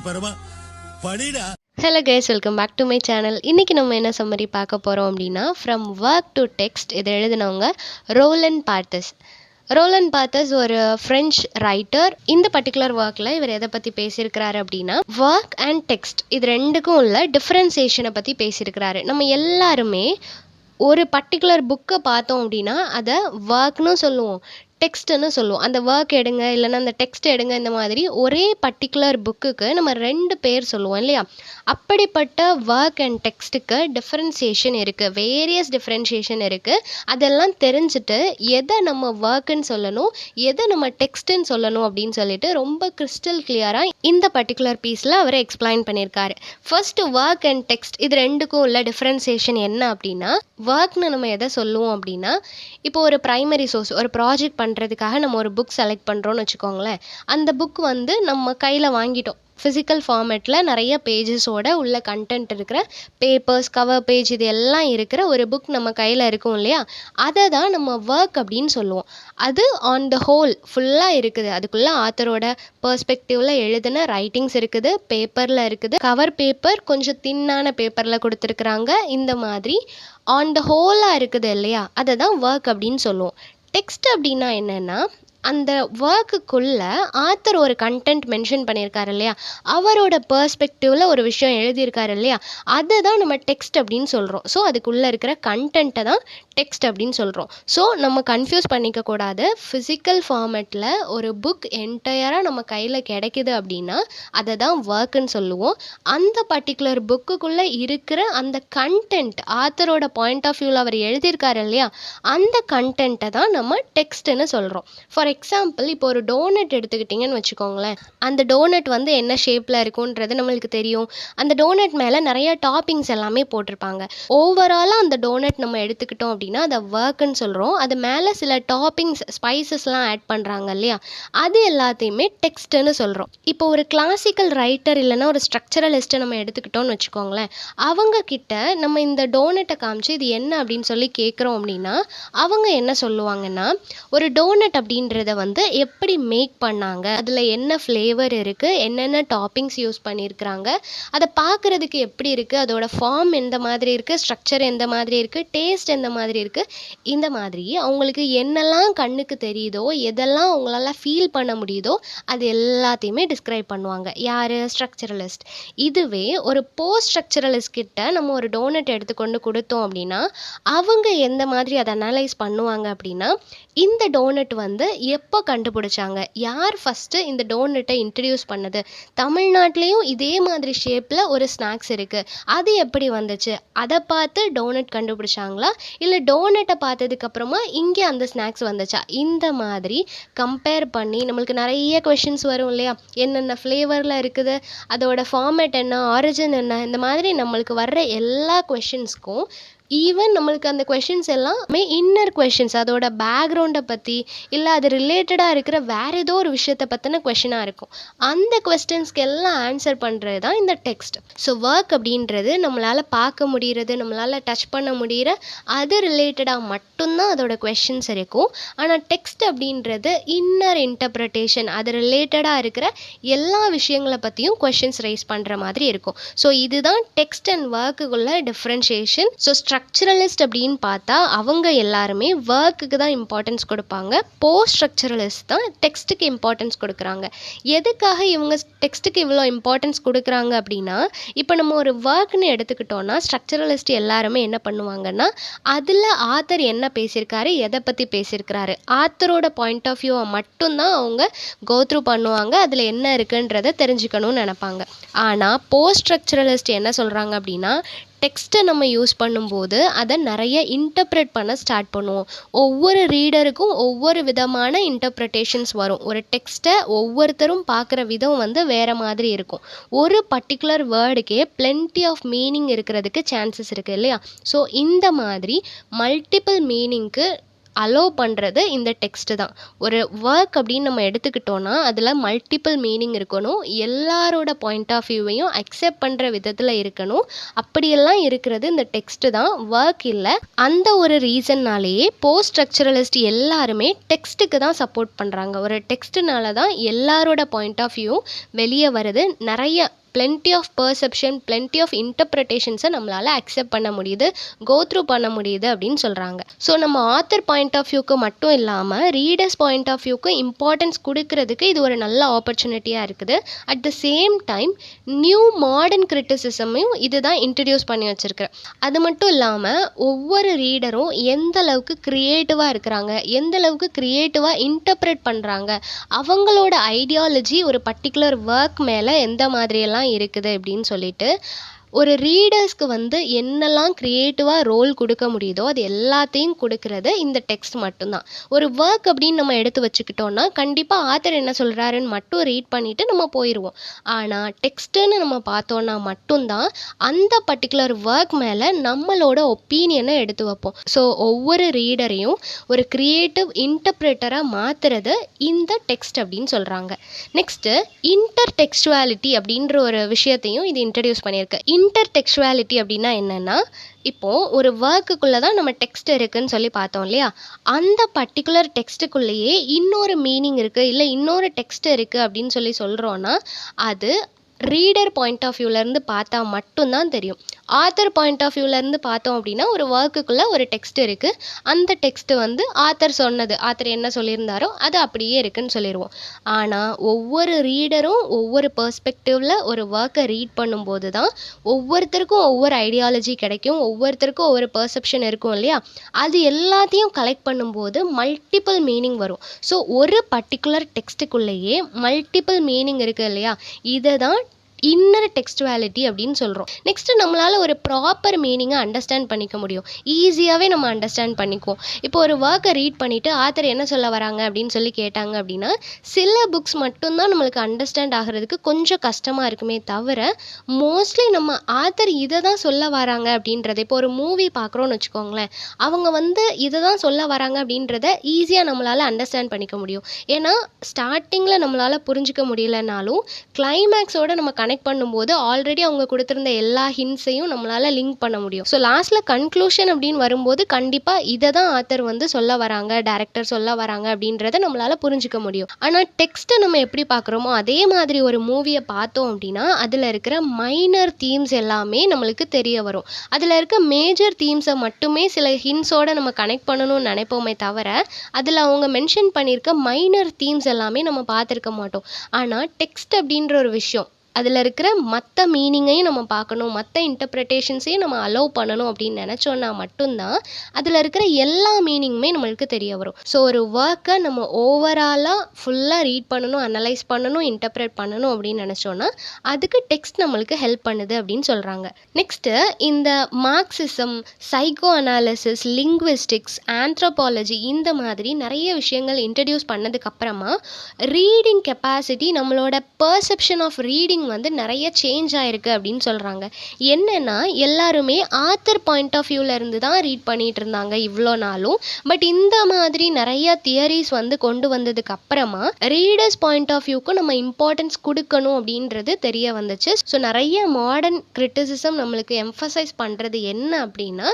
பரமா படிடா. Hello guys, welcome back to my channel. இன்றைக்கி நம்ம என்ன சம்மரி பார்க்க போகிறோம் அப்படின்னா, ஃப்ரம் ஒர்க் டு டெக்ஸ்ட். இதை எழுதினவங்க ரோலன் பார்த்தஸ். ரோலன் பார்த்தஸ் ஒரு ஃப்ரெஞ்ச் ரைட்டர். இந்த பர்டிகுலர் ஒர்க்கில் இவர் எதை பற்றி பேசியிருக்கிறாரு அப்படின்னா, ஒர்க் அண்ட் டெக்ஸ்ட் இது ரெண்டுக்கும் உள்ள டிஃப்ரென்சியேஷனை பற்றி பேசியிருக்கிறாரு. நம்ம எல்லாருமே ஒரு பர்டிகுலர் புக்கை பார்த்தோம் அப்படின்னா அதை ஒர்க்னு சொல்லுவோம், டெக்ஸ்ட்டுன்னு சொல்லுவோம். அந்த ஒர்க் எடுங்க இல்லைன்னா அந்த டெக்ஸ்ட் எடுங்க, இந்த மாதிரி ஒரே பர்டிகுலர் புக்குக்கு நம்ம ரெண்டு பேர் சொல்லுவோம் இல்லையா? அப்படிப்பட்ட ஒர்க் அண்ட் டெக்ஸ்ட்டுக்கு டிஃப்ரென்சியேஷன் இருக்குது, வேரியஸ் டிஃப்ரென்சியேஷன் இருக்குது. அதெல்லாம் தெரிஞ்சுட்டு எதை நம்ம ஒர்க்குன்னு சொல்லணும், எதை நம்ம டெக்ஸ்ட்டுன்னு சொல்லணும் அப்படின்னு சொல்லிட்டு ரொம்ப கிறிஸ்டல் கிளியராக இந்த பர்டிகுலர் பீஸில் அவர் எக்ஸ்பிளைன் பண்ணியிருக்காரு. ஃபர்ஸ்ட் ஒர்க் அண்ட் டெக்ஸ்ட் இது ரெண்டுக்கும் உள்ள டிஃப்ரென்சியேஷன் என்ன அப்படின்னா, ஒர்க்னு நம்ம எதை சொல்லுவோம் அப்படின்னா, இப்போ ஒரு ப்ரைமரி சோர்ஸ், ஒரு ப்ராஜெக்ட் பண்ணுறதுக்காக நம்ம ஒரு புக் செலக்ட் பண்ணுறோன்னு வச்சுக்கோங்களேன். அந்த புக் வந்து நம்ம கையில் வாங்கிட்டோம், ஃபிசிக்கல் ஃபார்மேட்டில் நிறைய பேஜஸோட உள்ள கண்டென்ட் இருக்கிற பேப்பர்ஸ், கவர் பேஜ் இது எல்லாம் இருக்கிற ஒரு புக் நம்ம கையில் இருக்கும் இல்லையா? அதை தான் நம்ம ஒர்க் அப்படின்னு சொல்லுவோம். அது ஆன் த ஹோல் ஃபுல்லாக இருக்குது, அதுக்குள்ளே ஆத்தரோட பெர்ஸ்பெக்டிவில் எழுதின ரைட்டிங்ஸ் இருக்குது, பேப்பரில் இருக்குது, கவர் பேப்பர் கொஞ்சம் தின்னான பேப்பரில் கொடுத்துருக்குறாங்க, இந்த மாதிரி ஆன் த ஹோலாக இருக்குது இல்லையா? அதை தான் ஒர்க் அப்படின்னு சொல்லுவோம். டெக்ஸ்ட் அப்படின்னா என்னென்னா, அந்த ஒர்க்குக்குள்ளே ஆத்தர் ஒரு கண்டென்ட் மென்ஷன் பண்ணியிருக்காரு இல்லையா, அவரோட பெர்ஸ்பெக்டிவில் ஒரு விஷயம் எழுதியிருக்காரு இல்லையா, அதை தான் நம்ம டெக்ஸ்ட் அப்படின்னு சொல்கிறோம். ஸோ அதுக்குள்ளே இருக்கிற கண்டென்ட்டை தான் டெக்ஸ்ட் அப்படின்னு சொல்கிறோம். ஸோ நம்ம கன்ஃபியூஸ் பண்ணிக்கக்கூடாது. ஃபிசிக்கல் ஃபார்மேட்டில் ஒரு புக் என்டையராக நம்ம கையில் கிடைக்குது அப்படின்னா அதை தான் ஒர்க்குன்னு சொல்லுவோம். அந்த பர்டிகுலர் புக்குக்குள்ளே இருக்கிற அந்த கண்டென்ட், ஆத்தரோட பாயிண்ட் ஆஃப் வியூவில் அவர் எழுதியிருக்காரு இல்லையா, அந்த கண்டென்ட்டை தான் நம்ம டெக்ஸ்ட்டுன்னு சொல்கிறோம். ஃபார் எக்ஸாம்பிள், இப்போ ஒரு டோனட் எடுத்துக்கிட்டிங்கன்னு வச்சுக்கோங்களேன். அந்த டோனட் வந்து என்ன ஷேப்பில் இருக்குன்றது நம்மளுக்கு தெரியும். அந்த டோனட் மேலே நிறைய டாப்பிங்ஸ் எல்லாமே போட்டிருப்பாங்க. ஓவராலாக அந்த டோனட் நம்ம எடுத்துக்கிட்டோம் அப்படின்னா அதை ஒர்க்குன்னு சொல்கிறோம். அது மேலே சில டாப்பிங்ஸ், ஸ்பைசஸ்லாம் ஆட் பண்ணுறாங்க இல்லையா, அது எல்லாத்தையுமே டெக்ஸ்ட்டுன்னு சொல்கிறோம். இப்போ ஒரு கிளாசிக்கல் ரைட்டர் இல்லைன்னா ஒரு ஸ்ட்ரக்சரலிஸ்ட்டை நம்ம எடுத்துக்கிட்டோம்னு வச்சுக்கோங்களேன். அவங்க கிட்ட நம்ம இந்த டோனட்டை காமிச்சு இது என்ன அப்படின்னு சொல்லி கேட்குறோம் அப்படின்னா, அவங்க என்ன சொல்லுவாங்கன்னா, ஒரு டோனட் அப்படின்றத வந்து எப்படி மேக் பண்ணாங்க, அதில் என்ன ஃப்ளேவர் இருக்குது, என்னென்ன டாப்பிங்ஸ் யூஸ் பண்ணியிருக்கிறாங்க, அதை பார்க்குறதுக்கு எப்படி இருக்குது, அதோட ஃபார்ம் எந்த மாதிரி இருக்குது, ஸ்ட்ரக்சர் எந்த மாதிரி இருக்குது, டேஸ்ட் எந்த மாதிரி இருக்குது, இந்த மாதிரி அவங்களுக்கு என்னெல்லாம் கண்ணுக்கு தெரியுதோ, எதெல்லாம் அவங்களால ஃபீல் பண்ண முடியுதோ அது எல்லாத்தையுமே டிஸ்கிரைப் பண்ணுவாங்க. யார்? ஸ்ட்ரக்சரலிஸ்ட். இதுவே ஒரு போஸ்ட் ஸ்ட்ரக்சரலிஸ்ட் கிட்ட நம்ம ஒரு டோனட் எடுத்துக்கொண்டு கொடுத்தோம் அப்படின்னா, அவங்க எந்த மாதிரி அதை அனலைஸ் பண்ணுவாங்க அப்படின்னா, இந்த டோனட் வந்து எப்போ கண்டுபிடிச்சாங்க, யார் ஃபஸ்ட்டு இந்த டோனட்டை இன்ட்ரடியூஸ் பண்ணது, தமிழ்நாட்டிலையும் இதே மாதிரி ஷேப்பில் ஒரு ஸ்நாக்ஸ் இருக்குது, அது எப்படி வந்துச்சு, அதை பார்த்து டோனட் கண்டுபிடிச்சாங்களா, இல்லை டோனட்டை பார்த்ததுக்கப்புறமா இங்கே அந்த ஸ்நாக்ஸ் வந்துச்சா, இந்த மாதிரி கம்பேர் பண்ணி நம்மளுக்கு நிறைய கொஷின்ஸ் வரும் இல்லையா? என்னென்ன ஃப்ளேவரில் இருக்குது, அதோட ஃபார்மேட் என்ன, ஆரிஜின் என்ன, இந்த மாதிரி நம்மளுக்கு வர்ற எல்லா கொஷின்ஸ்க்கும் ஈவன் நம்மளுக்கு அந்த கொஷின்ஸ் எல்லாமே இன்னர் கொஷின்ஸ், அதோட பேக்ரவுண்டை பற்றி இல்லை அது ரிலேட்டடாக இருக்கிற வேறு ஏதோ ஒரு விஷயத்தை பற்றின கொஷினாக இருக்கும். அந்த கொஸ்டின்ஸ்க்கு எல்லாம் ஆன்சர் பண்ணுறது தான் இந்த டெக்ஸ்ட். ஸோ ஒர்க் அப்படின்றது நம்மளால் பார்க்க முடிகிறது, நம்மளால் டச் பண்ண முடிகிற அது ரிலேட்டடாக மட்டும்தான் அதோட கொஷின்ஸ் இருக்கும். ஆனால் டெக்ஸ்ட் அப்படின்றது இன்னர் இன்டர்பிரிட்டேஷன், அது ரிலேட்டடாக இருக்கிற எல்லா விஷயங்களை பற்றியும் கொஷின்ஸ் ரைஸ் பண்ணுற மாதிரி இருக்கும். ஸோ இதுதான் டெக்ஸ்ட் அண்ட் ஒர்க்குள்ள டிஃப்ரென்ஷியேஷன். ஸோ ஸ்ட்ரக்சரலிஸ்ட் அப்படின்னு பார்த்தா அவங்க எல்லாருமே ஒர்க்குக்கு தான் இம்பார்ட்டன்ஸ் கொடுப்பாங்க, போஸ்ட் ஸ்ட்ரக்சரலிஸ்ட் தான் டெக்ஸ்ட்டுக்கு இம்பார்ட்டன்ஸ் கொடுக்குறாங்க. எதுக்காக இவங்க டெக்ஸ்ட்டுக்கு இவ்வளோ இம்பார்ட்டன்ஸ் கொடுக்குறாங்க அப்படின்னா, இப்போ நம்ம ஒரு ஒர்க்னு எடுத்துக்கிட்டோன்னா ஸ்ட்ரக்சரலிஸ்ட் எல்லாருமே என்ன பண்ணுவாங்கன்னா, அதில் ஆத்தர் என்ன பேசியிருக்காரு, எதை பற்றி பேசியிருக்கிறாரு, ஆத்தரோட பாயிண்ட் ஆஃப் வியூவை மட்டும்தான் அவங்க கோத்ரூ பண்ணுவாங்க, அதில் என்ன இருக்குன்றதை தெரிஞ்சுக்கணும்னு நினப்பாங்க. ஆனால் போஸ்ட் ஸ்ட்ரக்சரலிஸ்ட் என்ன சொல்கிறாங்க அப்படின்னா, டெக்ஸ்ட்டை நம்ம யூஸ் பண்ணும்போது அதை நிறைய இன்டர்ப்ரெட் பண்ண ஸ்டார்ட் பண்ணுவோம். ஒவ்வொரு ரீடருக்கும் ஒவ்வொரு விதமான இன்டர்ப்ரிட்டேஷன்ஸ் வரும். ஒரு டெக்ஸ்ட்டை ஒவ்வொருத்தரும் பார்க்குற விதம் வந்து வேறு மாதிரி இருக்கும். ஒரு பர்டிகுலர் வேர்டுக்கே பிளென்டி ஆஃப் மீனிங் இருக்கிறதுக்கு சான்சஸ் இருக்குது இல்லையா? ஸோ இந்த மாதிரி மல்டிபிள் மீனிங்க்கு அலோவ் பண்ணுறது இந்த டெக்ஸ்ட்டு தான். ஒரு ஒர்க் அப்படின்னு நம்ம எடுத்துக்கிட்டோன்னா அதில் மல்டிபிள் மீனிங் இருக்கணும், எல்லாரோட பாயிண்ட் ஆஃப் வியூவையும் அக்செப்ட் பண்ணுற விதத்தில் இருக்கணும். அப்படியெல்லாம் இருக்கிறது இந்த டெக்ஸ்ட்டு தான், ஒர்க் இல்லை. அந்த ஒரு ரீசன்னாலேயே போஸ்ட் ஸ்ட்ரக்சரலிஸ்ட் எல்லாருமே டெக்ஸ்ட்டுக்கு தான் சப்போர்ட் பண்ணுறாங்க. ஒரு டெக்ஸ்ட்டுனால தான் எல்லாரோட பாயிண்ட் ஆஃப் வியூ வெளியே வருது. நிறைய plenty of perception, plenty of இன்டர்பிரிட்டேஷன்ஸை நம்மளால் அக்செப்ட் பண்ண முடியுது, கோ த்ரூ பண்ண முடியுது அப்படின்னு சொல்கிறாங்க. ஸோ நம்ம ஆத்தர் பாயிண்ட் ஆஃப் வியூக்கு மட்டும் இல்லாமல் ரீடர்ஸ் பாயிண்ட் ஆஃப் வியூக்கு இம்பார்ட்டன்ஸ் கொடுக்கறதுக்கு இது ஒரு நல்ல ஆப்பர்ச்சுனிட்டியாக இருக்குது. At the same time new modern கிரிட்டிசிசமையும் இது தான் இன்ட்ரடியூஸ் பண்ணி வச்சுருக்கிறேன். அது மட்டும் இல்லாமல் ஒவ்வொரு ரீடரும் எந்த அளவுக்கு க்ரியேட்டிவாக இருக்கிறாங்க, எந்த அளவுக்கு க்ரியேட்டிவாக இன்டர்பிரேட் பண்ணுறாங்க, அவங்களோட ஐடியாலஜி ஒரு பர்டிகுலர் ஒர்க் மேலே எந்த மாதிரியெல்லாம் இருக்குது அப்படின்னு சொல்லிட்டு ஒரு ரீடர்ஸ்க்கு வந்து என்னெல்லாம் க்ரியேட்டிவாக ரோல் கொடுக்க முடியுதோ அது எல்லாத்தையும் கொடுக்கறது இந்த டெக்ஸ்ட் மட்டும்தான். ஒரு ஒர்க் அப்படின்னு நம்ம எடுத்து வச்சுக்கிட்டோன்னா கண்டிப்பாக ஆத்தர் என்ன சொல்கிறாருன்னு மட்டும் ரீட் பண்ணிவிட்டு நம்ம போயிடுவோம். ஆனால் டெக்ஸ்ட்டுன்னு நம்ம பார்த்தோன்னா மட்டும்தான் அந்த பர்டிகுலர் ஒர்க் மேலே நம்மளோட ஒப்பீனியனை எடுத்து வைப்போம். ஸோ ஒவ்வொரு ரீடரையும் ஒரு க்ரியேட்டிவ் இன்டர்பிரேட்டராக மாற்றுறது இந்த டெக்ஸ்ட் அப்படின்னு சொல்கிறாங்க. நெக்ஸ்ட்டு இன்டர்டெக்ஸ்டுவாலிட்டி அப்படின்ற ஒரு விஷயத்தையும் இது இன்ட்ரடியூஸ் பண்ணியிருக்கு. இன்டர்டெக்ஸ்டுவாலிட்டி அப்படின்னா என்னென்னா, இப்போது ஒரு ஒர்க்குள்ளே தான் நம்ம டெக்ஸ்ட் இருக்குதுன்னு சொல்லி பார்த்தோம் இல்லையா, அந்த பர்டிகுலர் டெக்ஸ்ட்டுக்குள்ளேயே இன்னொரு மீனிங் இருக்குது, இல்லை இன்னொரு டெக்ஸ்ட் இருக்குது அப்படின்னு சொல்லி சொல்கிறோன்னா அது ரீடர் பாயிண்ட் ஆஃப் வியூலேருந்து பார்த்தா மட்டும்தான் தெரியும். ஆத்தர் பாயிண்ட் ஆஃப் வியூலேருந்து பார்த்தோம் அப்படின்னா ஒரு ஒர்க்குள்ளே ஒரு டெக்ஸ்ட் இருக்குது, அந்த டெக்ஸ்ட்டு வந்து ஆத்தர் சொன்னது, ஆத்தர் என்ன சொல்லியிருந்தாரோ அது அப்படியே இருக்குதுன்னு சொல்லிடுவோம். ஆனால் ஒவ்வொரு ரீடரும் ஒவ்வொரு பெர்ஸ்பெக்டிவில் ஒரு ஒர்க்கை ரீட் பண்ணும்போது தான் ஒவ்வொருத்தருக்கும் ஒவ்வொரு ஐடியாலஜி கிடைக்கும், ஒவ்வொருத்தருக்கும் ஒவ்வொரு பெர்செப்ஷன் இருக்கும் இல்லையா, அது எல்லாத்தையும் கலெக்ட் பண்ணும்போது மல்டிபிள் மீனிங் வரும். ஸோ ஒரு பர்டிகுலர் டெக்ஸ்ட்டுக்குள்ளேயே மல்டிபிள் மீனிங் இருக்குது இல்லையா, இதை தான் இன்னர் டெக்ஸ்டுவாலிட்டி அப்படின்னு சொல்கிறோம். நெக்ஸ்ட்டு நம்மளால் ஒரு ப்ராப்பர் மீனிங்கை அண்டர்ஸ்டாண்ட் பண்ணிக்க முடியும், ஈஸியாகவே நம்ம அண்டர்ஸ்டாண்ட் பண்ணிக்குவோம். இப்போ ஒரு ஒர்க்கை ரீட் பண்ணிவிட்டு ஆத்தர் என்ன சொல்ல வராங்க அப்படின்னு சொல்லி கேட்டாங்க அப்படின்னா சில புக்ஸ் மட்டும்தான் நம்மளுக்கு அண்டர்ஸ்டாண்ட் ஆகிறதுக்கு கொஞ்சம் கஷ்டமாக இருக்குமே தவிர மோஸ்ட்லி நம்ம ஆத்தர் இதை தான் சொல்ல வராங்க அப்படின்றத, இப்போ ஒரு மூவி பார்க்குறோன்னு வச்சுக்கோங்களேன், அவங்க வந்து இதை தான் சொல்ல வராங்க அப்படின்றத ஈஸியாக நம்மளால் அண்டர்ஸ்டாண்ட் பண்ணிக்க முடியும். ஏன்னா ஸ்டார்டிங்கில் நம்மளால் புரிஞ்சிக்க முடியலனாலும் கிளைமேக்ஸோட நம்ம கனெக்ட் பண்ணும்போது ஆல்ரெடி அவங்க கொடுத்துருந்த எல்லா ஹிண்ட்ஸையும் நம்மளால் லிங்க் பண்ண முடியும். ஸோ லாஸ்ட்டில் கன்க்ளூஷன் அப்படின்னு வரும்போது கண்டிப்பாக இதை தான் ஆத்தர் வந்து சொல்ல வராங்க, டைரக்டர் சொல்ல வராங்க அப்படின்றத நம்மளால் புரிஞ்சிக்க முடியும். ஆனால் டெக்ஸ்ட்டை நம்ம எப்படி பார்க்குறோமோ அதே மாதிரி ஒரு மூவியை பார்த்தோம் அப்படின்னா அதில் இருக்கிற மைனர் தீம்ஸ் எல்லாமே நம்மளுக்கு தெரிய வரும். அதில் இருக்க மேஜர் தீம்ஸை மட்டுமே சில ஹிண்ட்ஸோடு நம்ம கனெக்ட் பண்ணணும்னு நினைப்போமே தவிர அதில் அவங்க மென்ஷன் பண்ணியிருக்க மைனர் தீம்ஸ் எல்லாமே நம்ம பார்த்துருக்க மாட்டோம். ஆனால் டெக்ஸ்ட் அப்படின்ற ஒரு விஷயம், அதில் இருக்கிற மற்ற மீனிங்கையும் நம்ம பார்க்கணும், மற்ற இன்டர்பிரிட்டேஷன்ஸையும் நம்ம அலோவ் பண்ணணும் அப்படின்னு நினச்சோன்னா மட்டும்தான் அதில் இருக்கிற எல்லா மீனிங்குமே நம்மளுக்கு தெரிய வரும். ஸோ ஒரு ஒர்க்கை நம்ம ஓவராலாக ஃபுல்லாக ரீட் பண்ணணும், அனலைஸ் பண்ணணும், இன்டர்பிரேட் பண்ணணும் அப்படின்னு நினச்சோன்னா அதுக்கு டெக்ஸ்ட் நம்மளுக்கு ஹெல்ப் பண்ணுது அப்படின்னு சொல்கிறாங்க. நெக்ஸ்ட்டு இந்த Marxism, psycho analysis, linguistics, anthropology இந்த மாதிரி நிறைய விஷயங்கள் இன்ட்ரடியூஸ் பண்ணதுக்கப்புறமா ரீடிங் கெப்பாசிட்டி, நம்மளோட பர்செப்ஷன் ஆஃப் ரீடிங் வந்து நிறைய சேஞ்ச் ஆயிருக்கு அப்படின்னு சொல்கிறாங்க. என்னென்னா எல்லாருமே ஆத்தர் பாயிண்ட் ஆஃப் வியூலேருந்து தான் ரீட் பண்ணிகிட்டு இருந்தாங்க இவ்வளோ நாளும். பட் இந்த மாதிரி நிறைய தியரிஸ் வந்து கொண்டு வந்ததுக்கு அப்புறமா ரீடர்ஸ் பாயிண்ட் ஆஃப் வியூக்கும் நம்ம இம்பார்ட்டன்ஸ் கொடுக்கணும் அப்படின்றது தெரிய வந்துச்சு. ஸோ நிறைய மாடர்ன் கிரிட்டிசிசம் நம்மளுக்கு எம்ஃபசைஸ் பண்ணுறது என்ன அப்படின்னா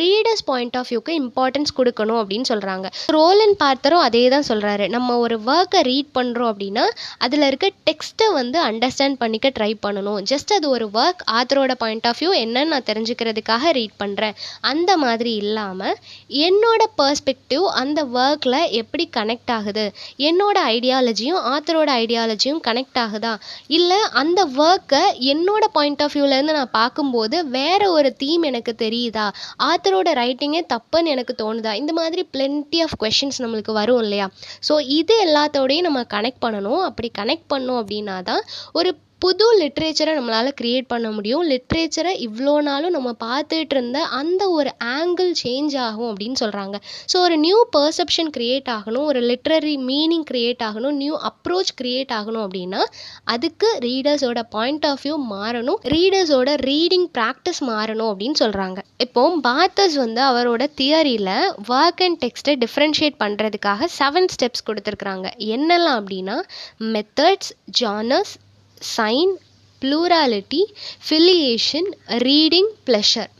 ரீடர்ஸ் பாயிண்ட் ஆஃப் வியூக்கு இம்பார்ட்டன்ஸ் கொடுக்கணும் அப்படின்னு சொல்கிறாங்க. ரோலன் பார்த்தரும் அதே தான் சொல்கிறாரு. நம்ம ஒரு ஒர்க்கை ரீட் பண்ணுறோம் அப்படின்னா அதில் இருக்க டெக்ஸ்ட்டை வந்து அண்டர்ஸ்டாண்ட் பண்ணிக்க ட்ரை பண்ணணும். ஜஸ்ட் அது ஒரு ஒர்க், ஆத்தரோட பாயிண்ட் ஆஃப் வியூ என்னன்னு நான் தெரிஞ்சுக்கிறதுக்காக ரீட் பண்ணுறேன் அந்த மாதிரி இல்லாமல் என்னோட பர்ஸ்பெக்டிவ் அந்த ஒர்க்கில் எப்படி கனெக்ட் ஆகுது, என்னோட ஐடியாலஜியும் ஆத்தரோட ஐடியாலஜியும் கனெக்ட் ஆகுதா, இல்லை அந்த ஒர்க்கை என்னோட பாயிண்ட் ஆஃப் வியூலேருந்து நான் பார்க்கும்போது வேற ஒரு தீம் எனக்கு தெரியுதா, ஆத்தரோட ரைட்டிங்கே தப்புன்னு எனக்கு தோணுதா, இந்த மாதிரி plenty ஆஃப் கொஷின்ஸ் நம்மளுக்கு வரும் இல்லையா. ஸோ இது எல்லாத்தோடையும் நம்ம கனெக்ட் பண்ணணும். அப்படி கனெக்ட் பண்ணோம் அப்படின்னா தான் ஒரு புது லிட்ரேச்சரை நம்மளால் க்ரியேட் பண்ண முடியும். லிட்ரேச்சரை இவ்வளோ நாளும் நம்ம பார்த்துட்டு இருந்த அந்த ஒரு ஆங்கிள் சேஞ்ச் ஆகும் அப்படின்னு சொல்கிறாங்க. ஸோ ஒரு நியூ பர்செப்ஷன் க்ரியேட் ஆகணும், ஒரு லிட்ரரி மீனிங் க்ரியேட் ஆகணும், நியூ அப்ரோச் க்ரியேட் ஆகணும் அப்படின்னா அதுக்கு ரீடர்ஸோட பாயிண்ட் ஆஃப் வியூ மாறணும், ரீடர்ஸோட ரீடிங் ப்ராக்டிஸ் மாறணும் அப்படின்னு சொல்கிறாங்க. இப்போ பாத்தர்ஸ் வந்து அவரோட தியரியில் ஒர்க் அண்ட் டெக்ஸ்ட்டை டிஃப்ரென்ஷியேட் பண்ணுறதுக்காக 7 ஸ்டெப்ஸ் கொடுத்துருக்குறாங்க. என்னெல்லாம் அப்படின்னா methods, genres, sign, plurality, filiation, reading, pleasure.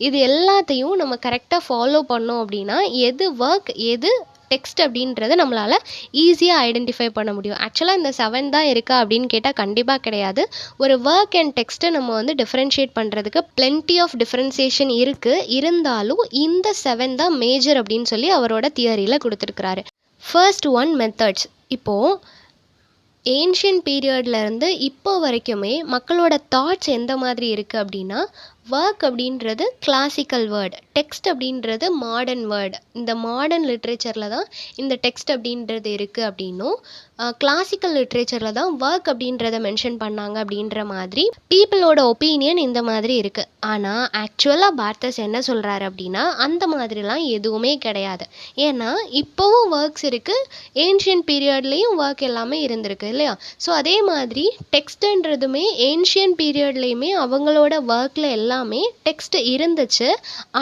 இது எல்லாத்தையும் நம்ம கரெக்டாக ஃபாலோ பண்ணோம் அப்படின்னா எது ஒர்க் எது டெக்ஸ்ட் அப்படின்றத நம்மளால் ஈஸியாக ஐடென்டிஃபை பண்ண முடியும். ஆக்சுவலாக இந்த 7 தான் இருக்கா அப்படின்னு கேட்டால் கண்டிப்பாக கிடையாது. ஒரு ஒர்க் அண்ட் டெக்ஸ்ட்டை நம்ம வந்து டிஃப்ரென்ஷியேட் பண்ணுறதுக்கு plenty ஆஃப் டிஃப்ரென்சியேஷன் இருக்குது. இருந்தாலும் இந்த 7 தான் மேஜர் அப்படின்னு சொல்லி அவரோட தியரியில் கொடுத்துருக்குறாரு. First one methods. இப்போது ஏன்ஷியன் பீரியட்லேருந்து இப்போ வரைக்குமே மக்களோட தாட்ஸ் எந்த மாதிரி இருக்குது அப்படின்னா ஒர்க் அப்படின்றது கிளாசிக்கல் வேர்டு, டெக்ஸ்ட் அப்படின்றது மாடர்ன் வேர்டு. இந்த மாடர்ன் லிட்ரேச்சரில் தான் இந்த டெக்ஸ்ட் அப்படின்றது இருக்குது அப்படின்னும் கிளாசிக்கல் லிட்ரேச்சரில் தான் ஒர்க் அப்படின்றத மென்ஷன் பண்ணாங்க அப்படின்ற மாதிரி பீப்புளோட ஒப்பீனியன் இந்த மாதிரி இருக்குது. ஆனால் ஆக்சுவலாக பாத்தர்ஸ் என்ன சொல்கிறாரு அப்படின்னா அந்த மாதிரிலாம் எதுவுமே கிடையாது. ஏன்னா இப்போவும் ஒர்க்ஸ் இருக்குது, ஏன்ஷியன் பீரியட்லேயும் ஒர்க் எல்லாமே இருந்திருக்கு இல்லையா? ஸோ அதே மாதிரி டெக்ஸ்ட்டுன்றதுமே ஏன்ஷியன் பீரியட்லேயுமே அவங்களோட ஒர்க்கில் எல்லாமே டெக்ஸ்ட் இருந்துச்சு.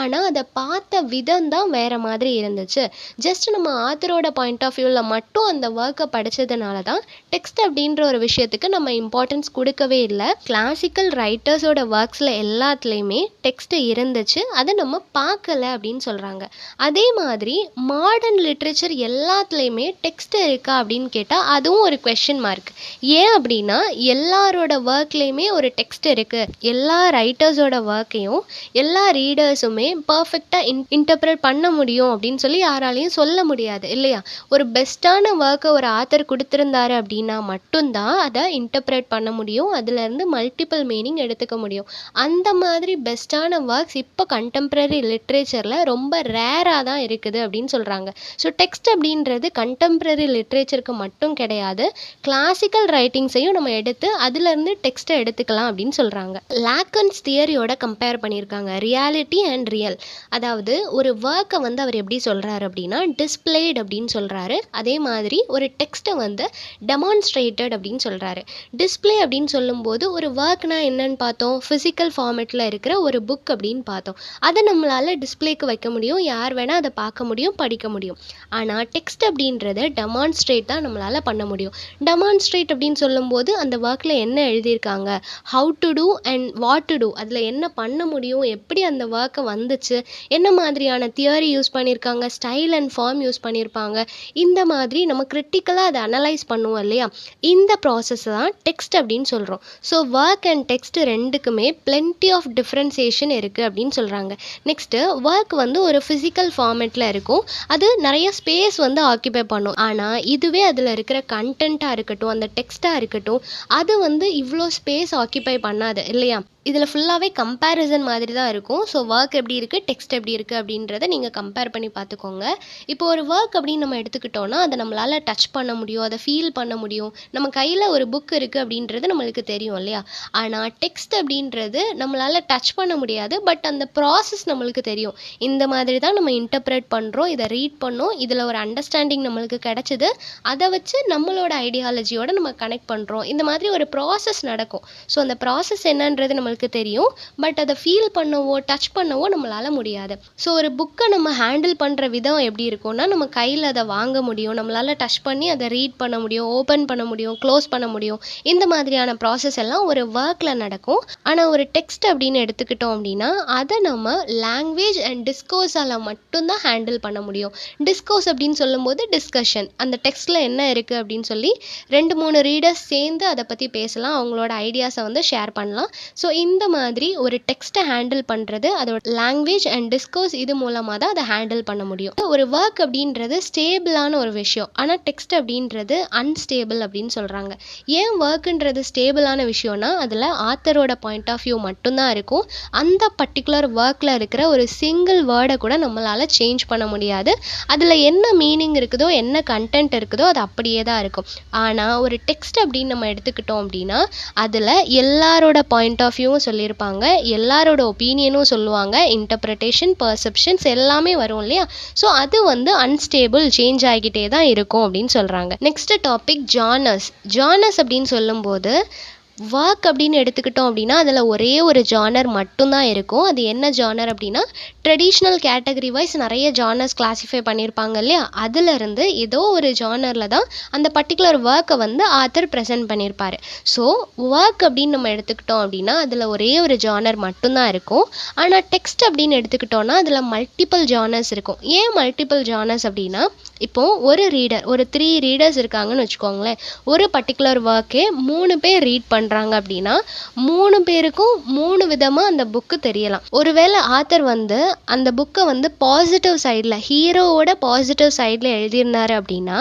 ஆனால் அதை பார்த்த விதம் தான் வேறு மாதிரி இருந்துச்சு. ஜஸ்ட் நம்ம ஆத்தரோட பாயிண்ட் ஆஃப் வியூவில் மட்டும் அந்த ஒர்க்கை படித்ததுனால தான் டெக்ஸ்ட் அப்படின்ற ஒரு விஷயத்துக்கு நம்ம இம்பார்ட்டன்ஸ் கொடுக்கவே இல்லை. கிளாசிக்கல் ரைட்டர்ஸோட ஒர்க்ஸில் எல்லாத்துலேயுமே டெக்ஸ்ட் இருந்துச்சு, அதை நம்ம பார்க்கல அப்படின்னு சொல்கிறாங்க. அதே மாதிரி மாடர்ன் லிட்ரேச்சர் எல்லாத்துலேயுமே டெக்ஸ்ட் இருக்கா அப்படின்னு கேட்டால் அதுவும் ஒரு கொஷின் மார்க். ஏன் அப்படின்னா எல்லாரோட ஒர்க்லேயுமே ஒரு டெக்ஸ்ட் இருக்குது. எல்லா ரைட்டர்ஸோட ஒர்க்கையும் எல்லா ரீடர்ஸுமே பர்ஃபெக்டாக இன்டர்பிரட் பண்ண முடியும் அப்படின்னு சொல்லி யாராலையும் சொல்ல முடியாது இல்லையா? ஒரு பெஸ்ட்டான ஒர்க்கை ஒரு ஆத்தர் கொடுத்துருந்தாரு அப்படின்னா மட்டும்தான் அதை இன்டர்பிரட் பண்ண முடியும், அதுலேருந்து மல்டிபிள் மீனிங் எடுத்துக்க முடியும். அந்த மாதிரி பெஸ்ட்டான ஒர்க்ஸ் இப்போ கண்டெம்ப்ரரி லிட்ரேச்சரில் ரொம்ப ரேராக தான் இருக்குது அப்படின்னு சொல்கிறாங்க. ஸோ டெக்ஸ்ட் அப்படின்றது கண்டெம்ப்ரரி லிட்ரேச்சருக்கு மட்டும் கிடையாது, கிளாசிக்கல் ரைட்டிங்ஸையும் நம்ம எடுத்து அதுலேருந்து டெக்ஸ்ட்டை எடுத்துக்கலாம் அப்படின்னு சொல்கிறாங்க. லாக்கன்ஸ் தியரியோட கம்பேர் பண்ணியிருக்காங்க ரியாலிட்டி அண்ட் ரியல். அதாவது ஒரு ஒர்க்கை வந்து அவர் எப்படி சொல்கிறாரு அப்படின்னா டிஸ்பிளேட் அப்படின்னு சொல்கிறாரு. அதே மாதிரி ஒரு டெக்ஸ்ட்டை வந்து டெமான்ஸ்ட்ரேட்டட் அப்படின்னு சொல்கிறாரு. டிஸ்பிளே அப்படின்னு சொல்லும்போது ஒரு ஒர்க்னா என்னன்னு பார்த்தோம், ஃபிசிக்கல் ஃபார்மேட்டில் இருக்கிற ஒரு புக் அப்படின்னு பார்த்தோம். அதை நம்மளால் டிஸ்பிளேக்கு வைக்க முடியும், யார் வேணால் அதை பார்க்க முடியும், படிக்க முடியும். ஆனால் டெக்ஸ்ட் அப்படின்றத டெமான்ஸ்ட்ரேட் தான் நம்மளால் பண்ண முடியும். டெமான்ஸ்ட்ரேட் அப்படின்னு சொல்லும்போது அந்த ஒர்க்கில் என்ன எழுதியிருக்காங்க, how to do and what to do, அதில் என்ன பண்ண முடியும், எப்படி அந்த ஒர்க்கை வந்துச்சு, என்ன மாதிரியான தியரி யூஸ் பண்ணியிருக்காங்க, ஸ்டைல் அண்ட் ஃபார்ம் யூஸ் பண்ணியிருப்பாங்க, இந்த மாதிரி நம்ம கிரிட்டிக்கலாக அதை அனலைஸ் பண்ணுவோம் இல்லையா? இந்த ப்ராசஸ் தான் டெக்ஸ்ட் அப்படின்னு சொல்கிறோம். ஸோ ஒர்க் அண்ட் டெக்ஸ்ட் ரெண்டுக்குமே plenty ஆஃப் டிஃப்ரென்சியேஷன் இருக்குது அப்படின்னு சொல்கிறாங்க. நெக்ஸ்ட்டு ஒர்க் வந்து ஒரு ஃபிசிக்கல் ஃபார்மேட்டில் இருக்கும், அது நிறைய ஸ்பேஸ் வந்து ஆக்கியபை பண்ணும். ஆனால் இதுவே அதில் இருக்கிற கண்டென்ட்டாக இருக்கட்டும், அந்த டெக்ஸ்ட்டாக இருக்கட்டும், அது வந்து இவ்வளோ ஸ்பேஸ் ஆக்கியபை பண்ணாது இல்லையா? இதில் ஃபுல்லாகவே கம்பேரிசன் மாதிரி தான் இருக்கும். ஸோ ஒர்க் எப்படி இருக்குது, டெக்ஸ்ட் எப்படி இருக்குது அப்படின்றத நீங்கள் கம்பேர் பண்ணி பார்த்துக்கோங்க. இப்போ ஒரு ஒர்க் அப்படின்னு நம்ம எடுத்துக்கிட்டோன்னா அதை நம்மளால் டச் பண்ண முடியும், அதை ஃபீல் பண்ண முடியும். நம்ம கையில் ஒரு புக் இருக்குது அப்படின்றது நம்மளுக்கு தெரியும் இல்லையா? ஆனால் டெக்ஸ்ட் அப்படின்றது நம்மளால் டச் பண்ண முடியாது, பட் அந்த ப்ராசஸ் நம்மளுக்கு தெரியும். இந்த மாதிரி தான் நம்ம இன்டர்பிரேட் பண்ணுறோம், இதை ரீட் பண்ணோம், இதில் ஒரு அண்டர்ஸ்டாண்டிங் நம்மளுக்கு கிடச்சிது, அதை வச்சு நம்மளோட ஐடியாலஜியோட நம்ம கனெக்ட் பண்ணுறோம். இந்த மாதிரி ஒரு ப்ராசஸ் நடக்கும். ஸோ அந்த ப்ராசஸ் என்னன்றது நம்மளுக்கு தெரியும், பட் அதை ஃபீல் பண்ணவோ டச் பண்ணவோ நம்மளால் முடியாது. ஸோ ஒரு புக்கை நம்ம ஹேண்டில் பண்ணுற விதம் எப்படி இருக்கும்னா நம்ம கையில் அதை வாங்க முடியும், நம்மளால் டச் பண்ணி அதை ரீட் பண்ண முடியும், ஓப்பன் பண்ண முடியும், க்ளோஸ் பண்ண முடியும். இந்த மாதிரியான ப்ராசஸ் எல்லாம் ஒரு ஒர்க்கில் நடக்கும். ஆனால் ஒரு டெக்ஸ்ட் அப்படின்னு எடுத்துக்கிட்டோம் அப்படின்னா அதை நம்ம லாங்குவேஜ் அண்ட் டிஸ்கோர்ஸால் மட்டும்தான் ஹேண்டில் பண்ண முடியும். டிஸ்கோர்ஸ் அப்படின்னு சொல்லும்போது டிஸ்கஷன், அந்த டெக்ஸ்ட்டில் என்ன இருக்குது அப்படின்னு சொல்லி 2-3 ரீடர்ஸ் சேர்ந்து அதை பற்றி பேசலாம், அவங்களோட ஐடியாஸை வந்து ஷேர் பண்ணலாம். ஸோ இந்த மாதிரி ஒரு டெக்ஸ்ட்டை ஹேண்டில் பண்ணுறது அதோட லாங்குவேஜ் அண்ட் டிஸ்கோர்ஸ் இது மூலமாக தான் அதை ஹேண்டில் பண்ண முடியும். ஒரு ஒர்க் அப்படின்றது ஸ்டேபிளான ஒரு விஷயம், ஆனால் டெக்ஸ்ட் அப்படின்றது அன்ஸ்டேபிள் அப்படின்னு சொல்கிறாங்க. ஏன் ஒர்க்குன்றது ஸ்டேபிளான விஷயம்னா அதில் ஆத்தரோட பாயிண்ட் ஆஃப் வியூ மட்டும்தான் இருக்கும். அந்த பர்டிகுலர் ஒர்க்கில் இருக்கிற ஒரு சிங்கிள் வேர்டை கூட நம்மளால் சேஞ்ச் பண்ண முடியாது. அதில் என்ன மீனிங் இருக்குதோ என்ன கண்டென்ட் இருக்குதோ அது அப்படியே தான் இருக்கும். ஆனால் ஒரு டெக்ஸ்ட் அப்படின்னு நம்ம எடுத்துக்கிட்டோம் அப்படின்னா அதில் எல்லாரோட பாயிண்ட் ஆஃப் வியூவும் சொல்லியிருப்பாங்க, எல்லாரோட ஒப்பீனியனும் சொல்லுவாங்க, இன்டர்பிரிட்டேஷன் பர்செப்ஷன்ஸ் எல்லாமே வரும் இல்லையா. ஸோ அது அன்ஸ்டேபிள், சேஞ்ச் ஆகிக்கிட்டே தான் இருக்கும் அப்படின்னு சொல்கிறாங்க. நெக்ஸ்ட் டாபிக் ஜானர்ஸ் அப்படின்னு சொல்லும்போது ஒர்க் அப்படின்னு எடுத்துக்கிட்டோம் அப்படின்னா அதில் ஒரே ஒரு ஜானர் மட்டும்தான் இருக்கும். அது என்ன ஜானர் அப்படின்னா ட்ரெடிஷ்னல் கேட்டகரி வைஸ் நிறைய ஜானர்ஸ் கிளாஸிஃபை பண்ணியிருப்பாங்க இல்லையா, அதிலிருந்து ஏதோ ஒரு ஜானரில் தான் அந்த பர்டிகுலர் ஒர்க்கை ஆத்தர் ப்ரெசென்ட் பண்ணியிருப்பார். ஸோ ஒர்க் அப்படின்னு நம்ம எடுத்துக்கிட்டோம் அப்படின்னா அதில் ஒரே ஒரு ஜானர் மட்டும்தான் இருக்கும். ஆனால் டெக்ஸ்ட் அப்படின்னு எடுத்துக்கிட்டோன்னா அதில் மல்டிபிள் ஜானர்ஸ் இருக்கும். ஏன் மல்டிபிள் ஜானர்ஸ் அப்படின்னா இப்போது ஒரு 3 ரீடர்ஸ் இருக்காங்கன்னு வச்சுக்கோங்களேன். ஒரு பர்டிகுலர் ஒர்க்கே 3 பேர் ரீட் பண்ணுறாங்க அப்படின்னா 3 பேருக்கும் 3 விதமாக அந்த புக்கு தெரியலாம். ஒருவேளை ஆத்தர் அந்த புக்கை பாசிட்டிவ் சைடில், ஹீரோவோட பாசிட்டிவ் சைடில் எழுதியிருந்தாரு அப்படின்னா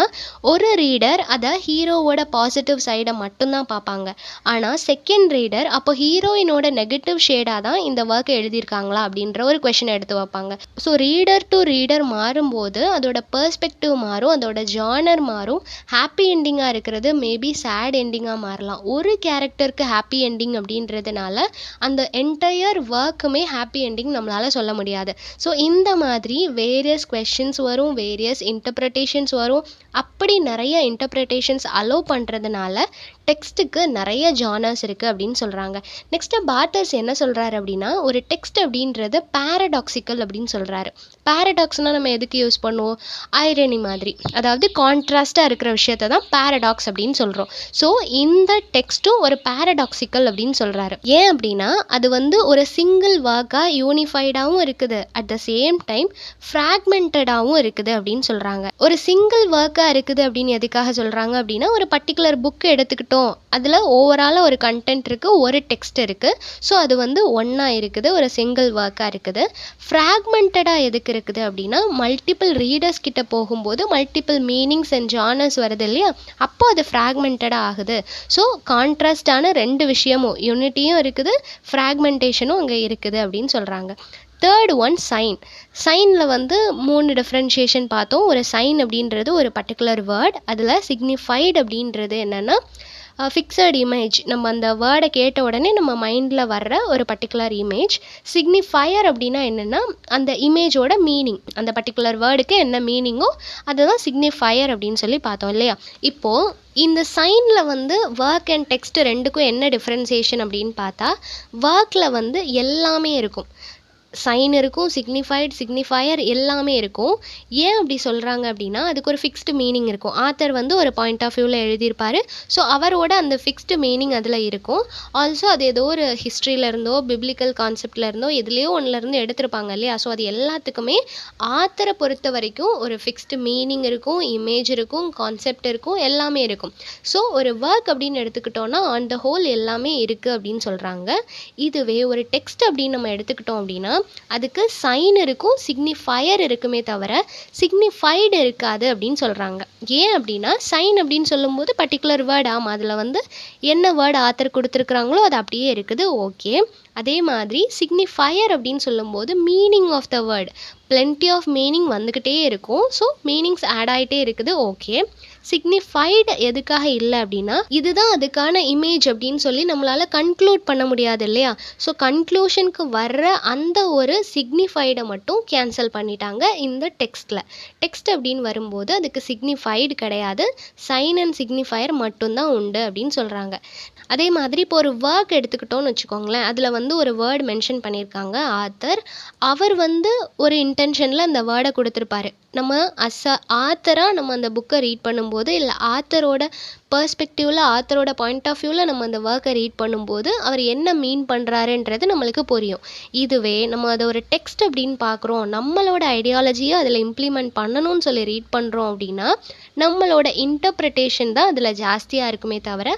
ஒரு ரீடர் அதை ஹீரோவோட பாசிட்டிவ் சைடை மட்டும்தான் பார்ப்பாங்க. ஆனால் செகண்ட் ரீடர் அப்போ ஹீரோயினோட நெகட்டிவ் ஷேடாக தான் இந்த ஒர்க்கை எழுதியிருக்காங்களா அப்படின்ற ஒரு கொஷின் எடுத்து வைப்பாங்க. ஸோ ரீடர் டு ரீடர் மாறும்போது அதோட பெர்ஸ்பெக்டிவ் மாறும், அதோட ஜானர் மாறும். ஹாப்பி எண்டிங்காக இருக்கிறது மேபி சேட் எண்டிங்காக மாறலாம். ஒரு கேரக்டருக்கு ஹாப்பி எண்டிங் அப்படின்றதுனால அந்த என்டையர் ஒர்க்குமே ஹாப்பி எண்டிங் நம்மளால் சொல்ல முடியாது. ஸோ இந்த மாதிரி வேரியஸ் கொஷின்ஸ் வரும், வேரியஸ் இன்டர்பிரிட்டேஷன்ஸ் வரும். அப்படி நிறைய இன்டர்பிரிட்டேஷன்ஸ் அலோவ் பண்ணுறதுனால டெக்ஸ்ட்டுக்கு நிறைய ஜானர்ஸ் இருக்குது அப்படின்னு சொல்கிறாங்க. நெக்ஸ்ட்டு பாட்டர்ஸ் என்ன சொல்கிறாரு அப்படின்னா ஒரு டெக்ஸ்ட் அப்படின்றது பேரடாக்சிக்கல் அப்படின்னு சொல்கிறாரு. பேரடாக்ஸ்னால் நம்ம எதுக்கு யூஸ் பண்ணுவோம்? ஐரணி மாதிரி, அதாவது கான்ட்ராஸ்டாக இருக்கிற விஷயத்தை தான் பேரடாக்ஸ் அப்படின்னு சொல்கிறோம். ஸோ இந்த டெக்ஸ்ட்டும் ஒரு பேரடாக்சிக்கல் அப்படின்னு சொல்கிறாரு. ஏன் அப்படின்னா அது ஒரு சிங்கிள் ஒர்க்காக யூனிஃபைடாகவும் இருக்குது, அட் த சேம் டைம் ஃப்ராக்மெண்டடாகவும் இருக்குது அப்படின்னு சொல்கிறாங்க. ஒரு சிங்கிள் ஒர்க்காக இருக்குது அப்படின்னு எதுக்காக சொல்கிறாங்க அப்படின்னா ஒரு பர்டிகுலர் புக்கு எடுத்துக்கிட்டோம், அதில் ஓவராலாக ஒரு கண்டென்ட் இருக்குது, ஒரு டெக்ஸ்ட் இருக்குது. ஸோ அது ஒன்றா இருக்குது, ஒரு சிங்கிள் ஒர்க்காக இருக்குது. ஃப்ராக்மெண்டடாக எதுக்கு இருக்குது அப்படின்னா மல்டிபிள் ரீடர்ஸ் கிட்ட போகும்போது மல்டிபிள் மீனிங்ஸ் அண்ட் ஜானர்ஸ் வருது இல்லையா, அப்போ அது ஃப்ராக்மெண்டடாக ஆகுது. ஸோ கான்ட்ராஸ்டான 2 விஷயமும், யூனிட்டியும் இருக்குது, ஃப்ராக்மெண்டேஷனும் அங்கே இருக்குது அப்படின்னு சொல்கிறாங்க. தேர்ட் ஒன் சைனில் 3 டிஃப்ரென்ஷியேஷன் பார்த்தோம். ஒரு சைன் அப்படின்றது ஒரு பர்டிகுலர் வேர்ட், அதில் சிக்னிஃபைடு அப்படின்றது என்னென்னா ஃபிக்ஸட் இமேஜ், நம்ம அந்த வேர்டை கேட்ட உடனே நம்ம மைண்டில் வர்ற ஒரு பர்டிகுலர் இமேஜ். சிக்னிஃபையர் அப்படின்னா என்னென்னா அந்த இமேஜோட மீனிங், அந்த பர்டிகுலர் வேர்டுக்கு என்ன மீனிங்கோ அதுதான் சிக்னிஃபையர் அப்படின்னு சொல்லி பார்த்தோம் இல்லையா. இப்போது இந்த சைனில் ஒர்க் அண்ட் டெக்ஸ்ட் ரெண்டுக்கும் என்ன டிஃப்ரென்சியேஷன் அப்படின்னு பார்த்தா ஒர்க்கில் எல்லாமே இருக்கும், சைன் இருக்கும், சிக்னிஃபையர் எல்லாமே இருக்கும். ஏன் அப்படி சொல்கிறாங்க அப்படின்னா அதுக்கு ஒரு ஃபிக்ஸ்டு மீனிங் இருக்கும். ஆத்தர் ஒரு பாயிண்ட் ஆஃப் வியூவில் எழுதியிருப்பார். ஸோ அவரோட அந்த ஃபிக்ஸ்டு மீனிங் அதில் இருக்கும். ஆல்சோ அது ஏதோ ஒரு ஹிஸ்ட்ரியிலேருந்தோ பிப்ளிக்கல் கான்செப்ட்லேருந்தோ எதுலேயோ ஒன்றுலேருந்து எடுத்திருப்பாங்க இல்லையா. ஸோ அது எல்லாத்துக்குமே ஆத்தரை பொறுத்த வரைக்கும் ஒரு ஃபிக்ஸ்டு மீனிங் இருக்கும், இமேஜ் இருக்கும், கான்செப்ட் இருக்கும், எல்லாமே இருக்கும். ஸோ ஒரு ஒர்க் அப்படின்னு எடுத்துக்கிட்டோன்னா ஆன் த ஹோல் எல்லாமே இருக்குது அப்படின்னு சொல்கிறாங்க. இதுவே ஒரு டெக்ஸ்ட் அப்படின்னு நம்ம எடுத்துக்கிட்டோம் அப்படின்னா அதுக்கு சைன் இருக்கும், சிக்னிஃபையர் இருக்குமே தவிர சிக்னிஃபைடு இருக்காது அப்படின்னு சொல்கிறாங்க. ஏன் அப்படின்னா சைன் அப்படின்னு சொல்லும்போது பர்டிகுலர் வேர்ட், ஆமாம் அதில் என்ன வேர்டு ஆத்தர் கொடுத்துருக்குறாங்களோ அது அப்படியே இருக்குது, ஓகே. அதே மாதிரி சிக்னிஃபையர் அப்படின்னு சொல்லும்போது meaning of the word, plenty of meaning வந்துக்கிட்டே இருக்கும். ஸோ மீனிங்ஸ் ஆட் ஆகிட்டே இருக்குது, ஓகே. சிக்னிஃபைடு எதுக்காக இல்லை அப்படின்னா இதுதான் அதுக்கான இமேஜ் அப்படின்னு சொல்லி நம்மளால் கன்க்ளூட் பண்ண முடியாது இல்லையா. ஸோ கன்க்ளூஷனுக்கு வர்ற அந்த ஒரு சிக்னிஃபைடை மட்டும் கேன்சல் பண்ணிட்டாங்க இந்த டெக்ஸ்ட் அப்படின்னு வரும்போது அதுக்கு சிக்னிஃபைடு கிடையாது, சைன் அண்ட் சிக்னிஃபையர் மட்டும்தான் உண்டு அப்படின்னு சொல்கிறாங்க. அதே மாதிரி இப்போ ஒரு ஒர்க் எடுத்துக்கிட்டோன்னு வச்சுக்கோங்களேன், அதில் ஒரு வேர்டு மென்ஷன் பண்ணியிருக்காங்க ஆத்தர். அவர் ஒரு இன்டென்ஷனில் அந்த வேர்டை கொடுத்துருப்பாரு. நம்ம ஆத்தராக நம்ம அந்த புக்கை ரீட் பண்ணும்போது இல்லை ஆத்தரோட பெர்ஸ்பெக்டிவில் ஆத்தரோட பாயிண்ட் ஆஃப் வியூவில் நம்ம அந்த ஒர்க்கை ரீட் பண்ணும்போது அவர் என்ன மீன் பண்ணுறாருன்றது நம்மளுக்கு புரியும். இதுவே நம்ம அதை ஒரு டெக்ஸ்ட் அப்படின்னு பார்க்குறோம், நம்மளோட ஐடியாலஜியை அதில் இம்ப்ளிமெண்ட் பண்ணணும்னு சொல்லி ரீட் பண்ணுறோம் அப்படின்னா நம்மளோட இன்டர்பிரிட்டேஷன் தான் அதில் ஜாஸ்தியாக இருக்குமே தவிர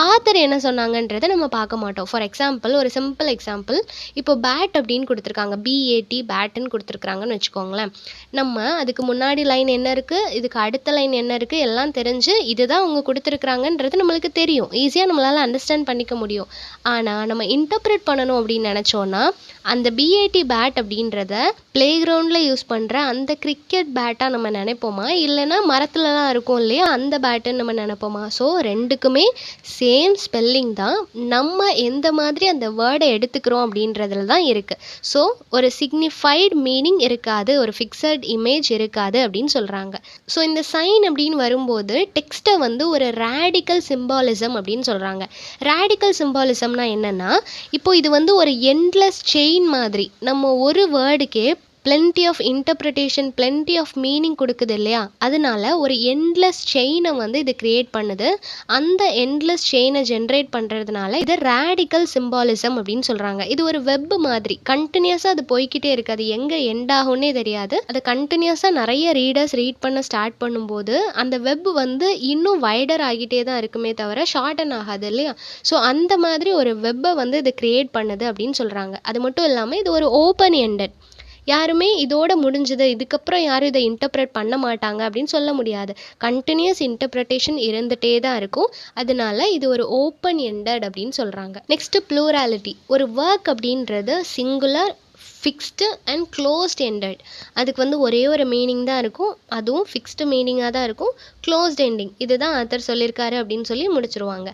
ஆத்தர் என்ன சொன்னாங்கன்றதை நம்ம பார்க்க மாட்டோம். ஃபார் எக்ஸாம்பிள், ஒரு சிம்பிள் எக்ஸாம்பிள், இப்போ பேட் அப்படின்னு கொடுத்துருக்காங்க, BAT பேட்டுன்னு கொடுத்துருக்குறாங்கன்னு வச்சுக்கோங்களேன். நம்ம அதுக்கு முன்னாடி லைன் என்ன இருக்குது, இதுக்கு அடுத்த லைன் என்ன இருக்குது எல்லாம் தெரிஞ்சு இதுதான் அவங்க கொடுத்துருக்குறாங்கன்றது நம்மளுக்கு தெரியும், ஈஸியாக நம்மளால் அண்டர்ஸ்டாண்ட் பண்ணிக்க முடியும். ஆனால் நம்ம இன்டர்பிரேட் பண்ணணும் அப்படின்னு நினச்சோன்னா அந்த BAT பேட் அப்படின்றத ப்ளே கிரவுண்டில் யூஸ் பண்ணுற அந்த கிரிக்கெட் பேட்டாக நம்ம நினைப்போமா, இல்லைன்னா மரத்துலலாம் இருக்கும் இல்லையா அந்த பேட்டுன்னு நம்ம நினைப்போமா? ஸோ ரெண்டுக்குமே சேம் ஸ்பெல்லிங் தான், நம்ம எந்த மாதிரி அந்த வேர்டை எடுத்துக்கிறோம் அப்படின்றதுல தான் இருக்குது. ஸோ ஒரு சிக்னிஃபைடு மீனிங் இருக்காது, ஒரு ஃபிக்ஸட் இமேஜ் இருக்காது அப்படின்னு சொல்கிறாங்க. ஸோ இந்த சைன் அப்படின்னு வரும்போது டெக்ஸ்ட்டை வந்து ஒரு ரேடிக்கல் சிம்பாலிசம் அப்படின்னு சொல்கிறாங்க. ரேடிக்கல் சிம்பாலிசம்னா என்னென்னா, இப்போது இது வந்து ஒரு எண்ட்லெஸ் செயின் மாதிரி, நம்ம ஒரு வேர்டுக்கே plenty of interpretation, plenty of meaning கொடுக்குது இல்லையா, அதனால ஒரு எண்ட்லெஸ் செயினை வந்து இது கிரியேட் பண்ணுது. அந்த எண்ட்லெஸ் செயினை ஜென்ரேட் பண்ணுறதுனால இது ரேடிக்கல் சிம்பாலிசம் அப்படின்னு சொல்கிறாங்க. இது ஒரு வெப் மாதிரி கண்டினியூஸாக அது போய்கிட்டே இருக்குது, அது எங்கே எண்ட் ஆகும்னே தெரியாது. அது கண்டினியூஸாக நிறைய ரீடர்ஸ் ரீட் பண்ண ஸ்டார்ட் பண்ணும்போது அந்த வெப் வந்து இன்னும் வைடர் ஆகிட்டே தான் இருக்குமே தவிர ஷார்டன் ஆகாது இல்லையா. ஸோ அந்த மாதிரி ஒரு வெப்பை வந்து இது கிரியேட் பண்ணுது அப்படின்னு சொல்கிறாங்க. அது மட்டும் இல்லாமல் இது ஒரு ஓப்பன் எண்டட், யாருமே இதோட முடிஞ்சது இதுக்கப்புறம் யாரும் இதை இன்டர்பிரேட் பண்ண மாட்டாங்க அப்படின்னு சொல்ல முடியாது. கண்டினியூஸ் இன்டர்பிரேட்டேஷன் இருந்துகிட்டே தான் இருக்கும். அதனால இது ஒரு ஓப்பன் எண்டட் அப்படின்னு சொல்கிறாங்க. Next plurality. ஒரு ஒர்க் அப்படின்றது singular, fixed and closed ended. அதுக்கு வந்து ஒரே ஒரு மீனிங் தான் இருக்கும், அதுவும் ஃபிக்ஸ்டு மீனிங்காக தான் இருக்கும். க்ளோஸ்ட் எண்டிங் இதுதான் ஆத்தர் சொல்லியிருக்காரு அப்படின்னு சொல்லி முடிச்சிருவாங்க.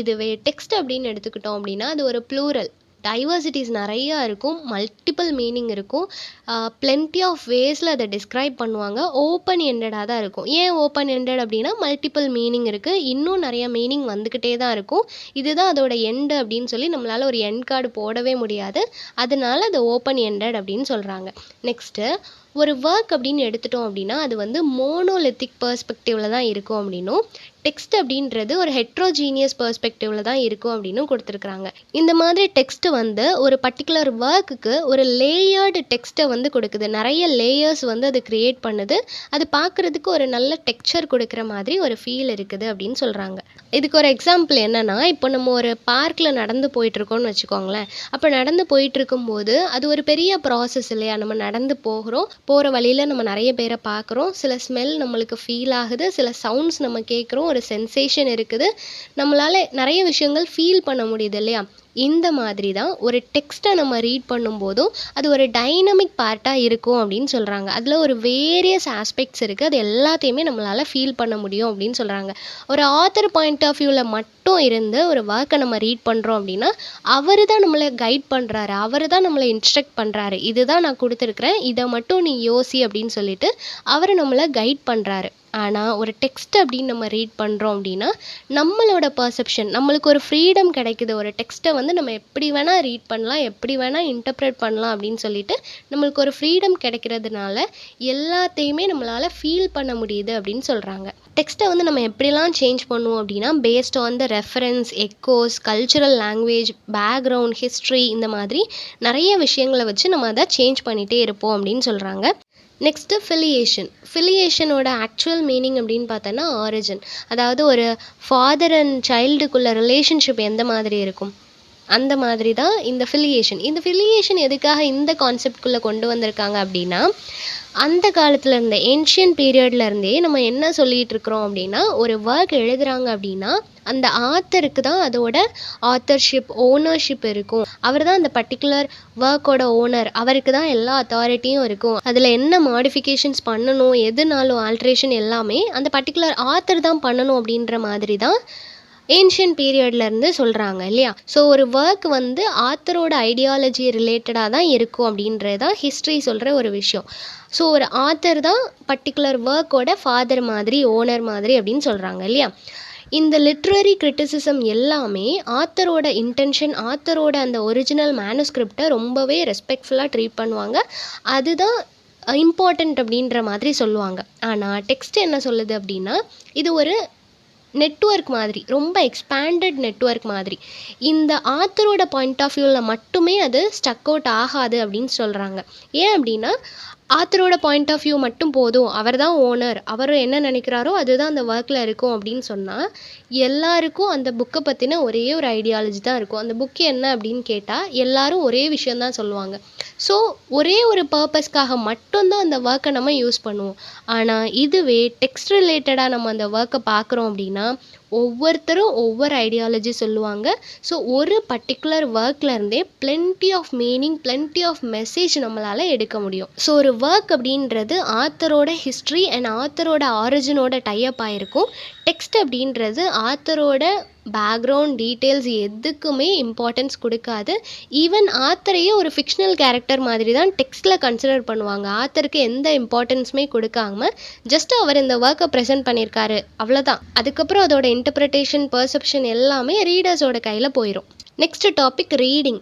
இதுவே டெக்ஸ்ட் அப்படின்னு எடுத்துக்கிட்டோம் அப்படின்னா அது ஒரு ப்ளூரல், டைவர்சிட்டிஸ் நிறையா இருக்கும், மல்டிபிள் மீனிங் இருக்கும், plenty ஆஃப் வேஸில் அதை டிஸ்கிரைப் பண்ணுவாங்க. ஓப்பன் எண்டடாக தான் இருக்கும். ஏன் ஓப்பன் எண்டட் அப்படின்னா மல்டிபிள் மீனிங் இருக்குது, இன்னும் நிறைய மீனிங் வந்துக்கிட்டே தான் இருக்கும். இதுதான் அதோட எண்டு அப்படின்னு சொல்லி நம்மளால் ஒரு எண்ட் கார்டு போடவே முடியாது. அதனால அது ஓப்பன் எண்டட் அப்படின்னு சொல்கிறாங்க. நெக்ஸ்ட்டு, ஒரு ஒர்க் அப்படின்னு எடுத்துட்டோம் அப்படின்னா அது வந்து மோனோலித்திக் பெர்ஸ்பெக்டிவில் தான் இருக்கும் அப்படின்னும், டெக்ஸ்ட் அப்படின்றது ஒரு ஹெட்ரோஜீனியஸ் பெர்ஸ்பெக்டிவில் தான் இருக்கும் அப்படின்னு கொடுத்துருக்குறாங்க. இந்த மாதிரி டெக்ஸ்ட் வந்து ஒரு பர்டிகுலர் ஒர்க்குக்கு ஒரு லேயர்டு டெக்ஸ்ட்டை வந்து கொடுக்குது, நிறைய லேயர்ஸ் வந்து அது கிரியேட் பண்ணுது. அது பார்க்குறதுக்கு ஒரு நல்ல டெக்ஸ்சர் கொடுக்குற மாதிரி ஒரு ஃபீல் இருக்குது அப்படின்னு சொல்கிறாங்க. இதுக்கு ஒரு எக்ஸாம்பிள் என்னென்னா, இப்போ நம்ம ஒரு பார்க்கில் நடந்து போயிட்டுருக்கோம்னு வச்சுக்கோங்களேன். அப்போ நடந்து போயிட்டுருக்கும்போது அது ஒரு பெரிய ப்ராசஸ் இல்லையா, நம்ம நடந்து போகிற வழியில் நம்ம நிறைய பேரை பார்க்குறோம், சில ஸ்மெல் நம்மளுக்கு ஃபீல் ஆகுது, சில சவுண்ட்ஸ் நம்ம கேட்குறோம், ஒரு சென்சேஷன் இருக்குது, நம்மளால் நிறைய விஷயங்கள் ஃபீல் பண்ண முடியுது இல்லையா. இந்த மாதிரி தான் ஒரு டெக்ஸ்ட்டை நம்ம ரீட் பண்ணும்போதும் அது ஒரு டைனமிக் பார்ட்டாக இருக்கும் அப்படின்னு சொல்கிறாங்க. அதில் ஒரு வேரியஸ் ஆஸ்பெக்ட்ஸ் இருக்குது, அது எல்லாத்தையுமே நம்மளால் ஃபீல் பண்ண முடியும் அப்படின்னு சொல்கிறாங்க. ஒரு ஆத்தர் பாயிண்ட் ஆஃப் வியூவில் மட்டும் இருந்து ஒரு ஒர்க்கை நம்ம ரீட் பண்ணுறோம் அப்படின்னா அவர் தான் நம்மளை கைட் பண்ணுறாரு, அவர் தான் நம்மளை இன்ஸ்ட்ரக்ட் பண்ணுறாரு, இதுதான் நான் கொடுத்துருக்குறேன், இதை மட்டும் நீ யோசி அப்படின்னு சொல்லிட்டு அவர் நம்மளை கைட் பண்ணுறாரு. ஆனால் ஒரு டெக்ஸ்ட் அப்படின்னு நம்ம ரீட் பண்ணுறோம் அப்படின்னா நம்மளோட பர்செப்ஷன், நம்மளுக்கு ஒரு ஃப்ரீடம் கிடைக்குது. ஒரு டெக்ஸ்ட்டை வந்து நம்ம எப்படி வேணால் ரீட் பண்ணலாம், எப்படி வேணால் இன்டர்பிரேட் பண்ணலாம் அப்படின்னு சொல்லிட்டு நம்மளுக்கு ஒரு ஃப்ரீடம் கிடைக்கிறதுனால எல்லாத்தையுமே நம்மளால் ஃபீல் பண்ண முடியுது அப்படின்னு சொல்கிறாங்க. டெக்ஸ்ட்டை வந்து நம்ம எப்படிலாம் சேஞ்ச் பண்ணுவோம் அப்படின்னா based on the reference, Eggoz, cultural language, background, history, இந்த மாதிரி நிறைய விஷயங்களை வச்சு நம்ம அதை சேஞ்ச் பண்ணிகிட்டே இருப்போம் அப்படின்னு சொல்கிறாங்க. நெக்ஸ்ட்டு ஃபிலியேஷனோட ஆக்சுவல் மீனிங் அப்படின்னு பார்த்தோன்னா ஆரிஜின், அதாவது ஒரு ஃபாதர் அண்ட் சைல்டுக்குள்ள ரிலேஷன்ஷிப் எந்த மாதிரி இருக்கும் அந்த மாதிரி தான் இந்த ஃபிலியேஷன் எதுக்காக இந்த கான்செப்ட்குள்ளே கொண்டு வந்திருக்காங்க அப்படின்னா, அந்த காலத்தில் இருந்த ஏன்ஷியன்ட் பீரியட்லேருந்தே நம்ம என்ன சொல்லிகிட்டு இருக்கிறோம் அப்படின்னா, ஒரு ஒர்க் எழுதுகிறாங்க அப்படின்னா அந்த ஆத்தருக்கு தான் அதோட ஆத்தர்ஷிப், ஓனர்ஷிப் இருக்கும். அவர் தான் அந்த பர்டிகுலர் ஒர்க்கோட ஓனர், அவருக்கு தான் எல்லா அத்தாரிட்டியும் இருக்கும். அதில் என்ன மாடிஃபிகேஷன்ஸ் பண்ணணும், எதுனாலும் ஆல்ட்ரேஷன் எல்லாமே அந்த பர்டிகுலர் ஆத்தர் தான் பண்ணணும் அப்படின்ற மாதிரி தான் ஏன்ஷியன்ட் பீரியட்லேருந்து சொல்கிறாங்க இல்லையா. ஸோ ஒரு ஒர்க் வந்து ஆத்தரோட ஐடியாலஜி ரிலேட்டடாக தான் இருக்கும் அப்படின்றது தான் ஹிஸ்ட்ரி சொல்கிற ஒரு விஷயம். ஸோ ஒரு ஆத்தர் தான் பர்டிகுலர் ஒர்க்கோட ஃபாதர் மாதிரி, ஓனர் மாதிரி அப்படின்னு சொல்கிறாங்க இல்லையா. இந்த லிட்ரரி கிரிட்டிசிசம் எல்லாமே ஆத்தரோட இன்டென்ஷன், ஆத்தரோட அந்த ஒரிஜினல் மேனுஸ்கிரிப்டை ரொம்பவே ரெஸ்பெக்ட்ஃபுல்லாக ட்ரீட் பண்ணுவாங்க, அதுதான் இம்பார்ட்டண்ட் அப்படின்ற மாதிரி சொல்லுவாங்க. ஆனால் டெக்ஸ்ட் என்ன சொல்லுது அப்படின்னா இது ஒரு நெட்வொர்க் மாதிரி, ரொம்ப எக்ஸ்பேண்டட் நெட்வொர்க் மாதிரி. இந்த ஆத்தரோட பாயிண்ட் ஆஃப் வியூவில் மட்டுமே அது ஸ்டக் அவுட் ஆகாது அப்படின்னு சொல்கிறாங்க. ஏன் அப்படின்னா, ஆத்தரோட பாயிண்ட் ஆஃப் வியூ மட்டும் போதும், அவர் தான் ஓனர், அவர் என்ன நினைக்கிறாரோ அதுதான் அந்த ஒர்க்கில் இருக்கும் அப்படின்னு சொன்னால், எல்லாருக்கும் அந்த புக்கை பற்றின ஒரே ஒரு ஐடியாலஜி தான் இருக்கும். அந்த புக்கு என்ன அப்படின்னு கேட்டால் எல்லாரும் ஒரே விஷயந்தான் சொல்லுவாங்க. ஸோ ஒரே ஒரு பர்பஸ்க்காக மட்டும்தான் அந்த ஒர்க்கை நம்ம யூஸ் பண்ணுவோம். ஆனால் இதுவே டெக்ஸ்ட் ரிலேட்டடாக நம்ம அந்த ஒர்க்கை பார்க்குறோம் அப்படின்னா, ஒவ்வொருத்தரும் ஒவ்வொரு ஐடியாலஜி சொல்லுவாங்க. ஸோ ஒரு பர்டிகுலர் ஒர்க்லேருந்தே plenty of meaning, plenty of message நம்மளால் எடுக்க முடியும். ஸோ ஒரு ஒர்க் அப்படின்றது ஆத்தரோட ஹிஸ்ட்ரி அண்ட் ஆத்தரோட ஆரிஜினோட டைப் ஆகிருக்கும். டெக்ஸ்ட் அப்படின்றது ஆத்தரோட பேக்ரவுண்ட் டீட்டெயில்ஸ் எதுக்குமே இம்பார்ட்டன்ஸ் கொடுக்காது. ஈவன் ஆத்தரையே ஒரு ஃபிக்ஷனல் கேரக்டர் மாதிரி தான் டெக்ஸ்ட்டில் கன்சிடர் பண்ணுவாங்க. ஆத்தருக்கு எந்த இம்பார்ட்டன்ஸுமே கொடுக்காம ஜஸ்ட் அவர் இந்த ஒர்க்கை ப்ரெசென்ட் பண்ணியிருக்காரு, அவ்வளோதான். அதுக்கப்புறம் அதோட இன்டர்பிரிட்டேஷன், பர்செப்ஷன் எல்லாமே ரீடர்ஸோட கையில் போயிடும். Next topic reading.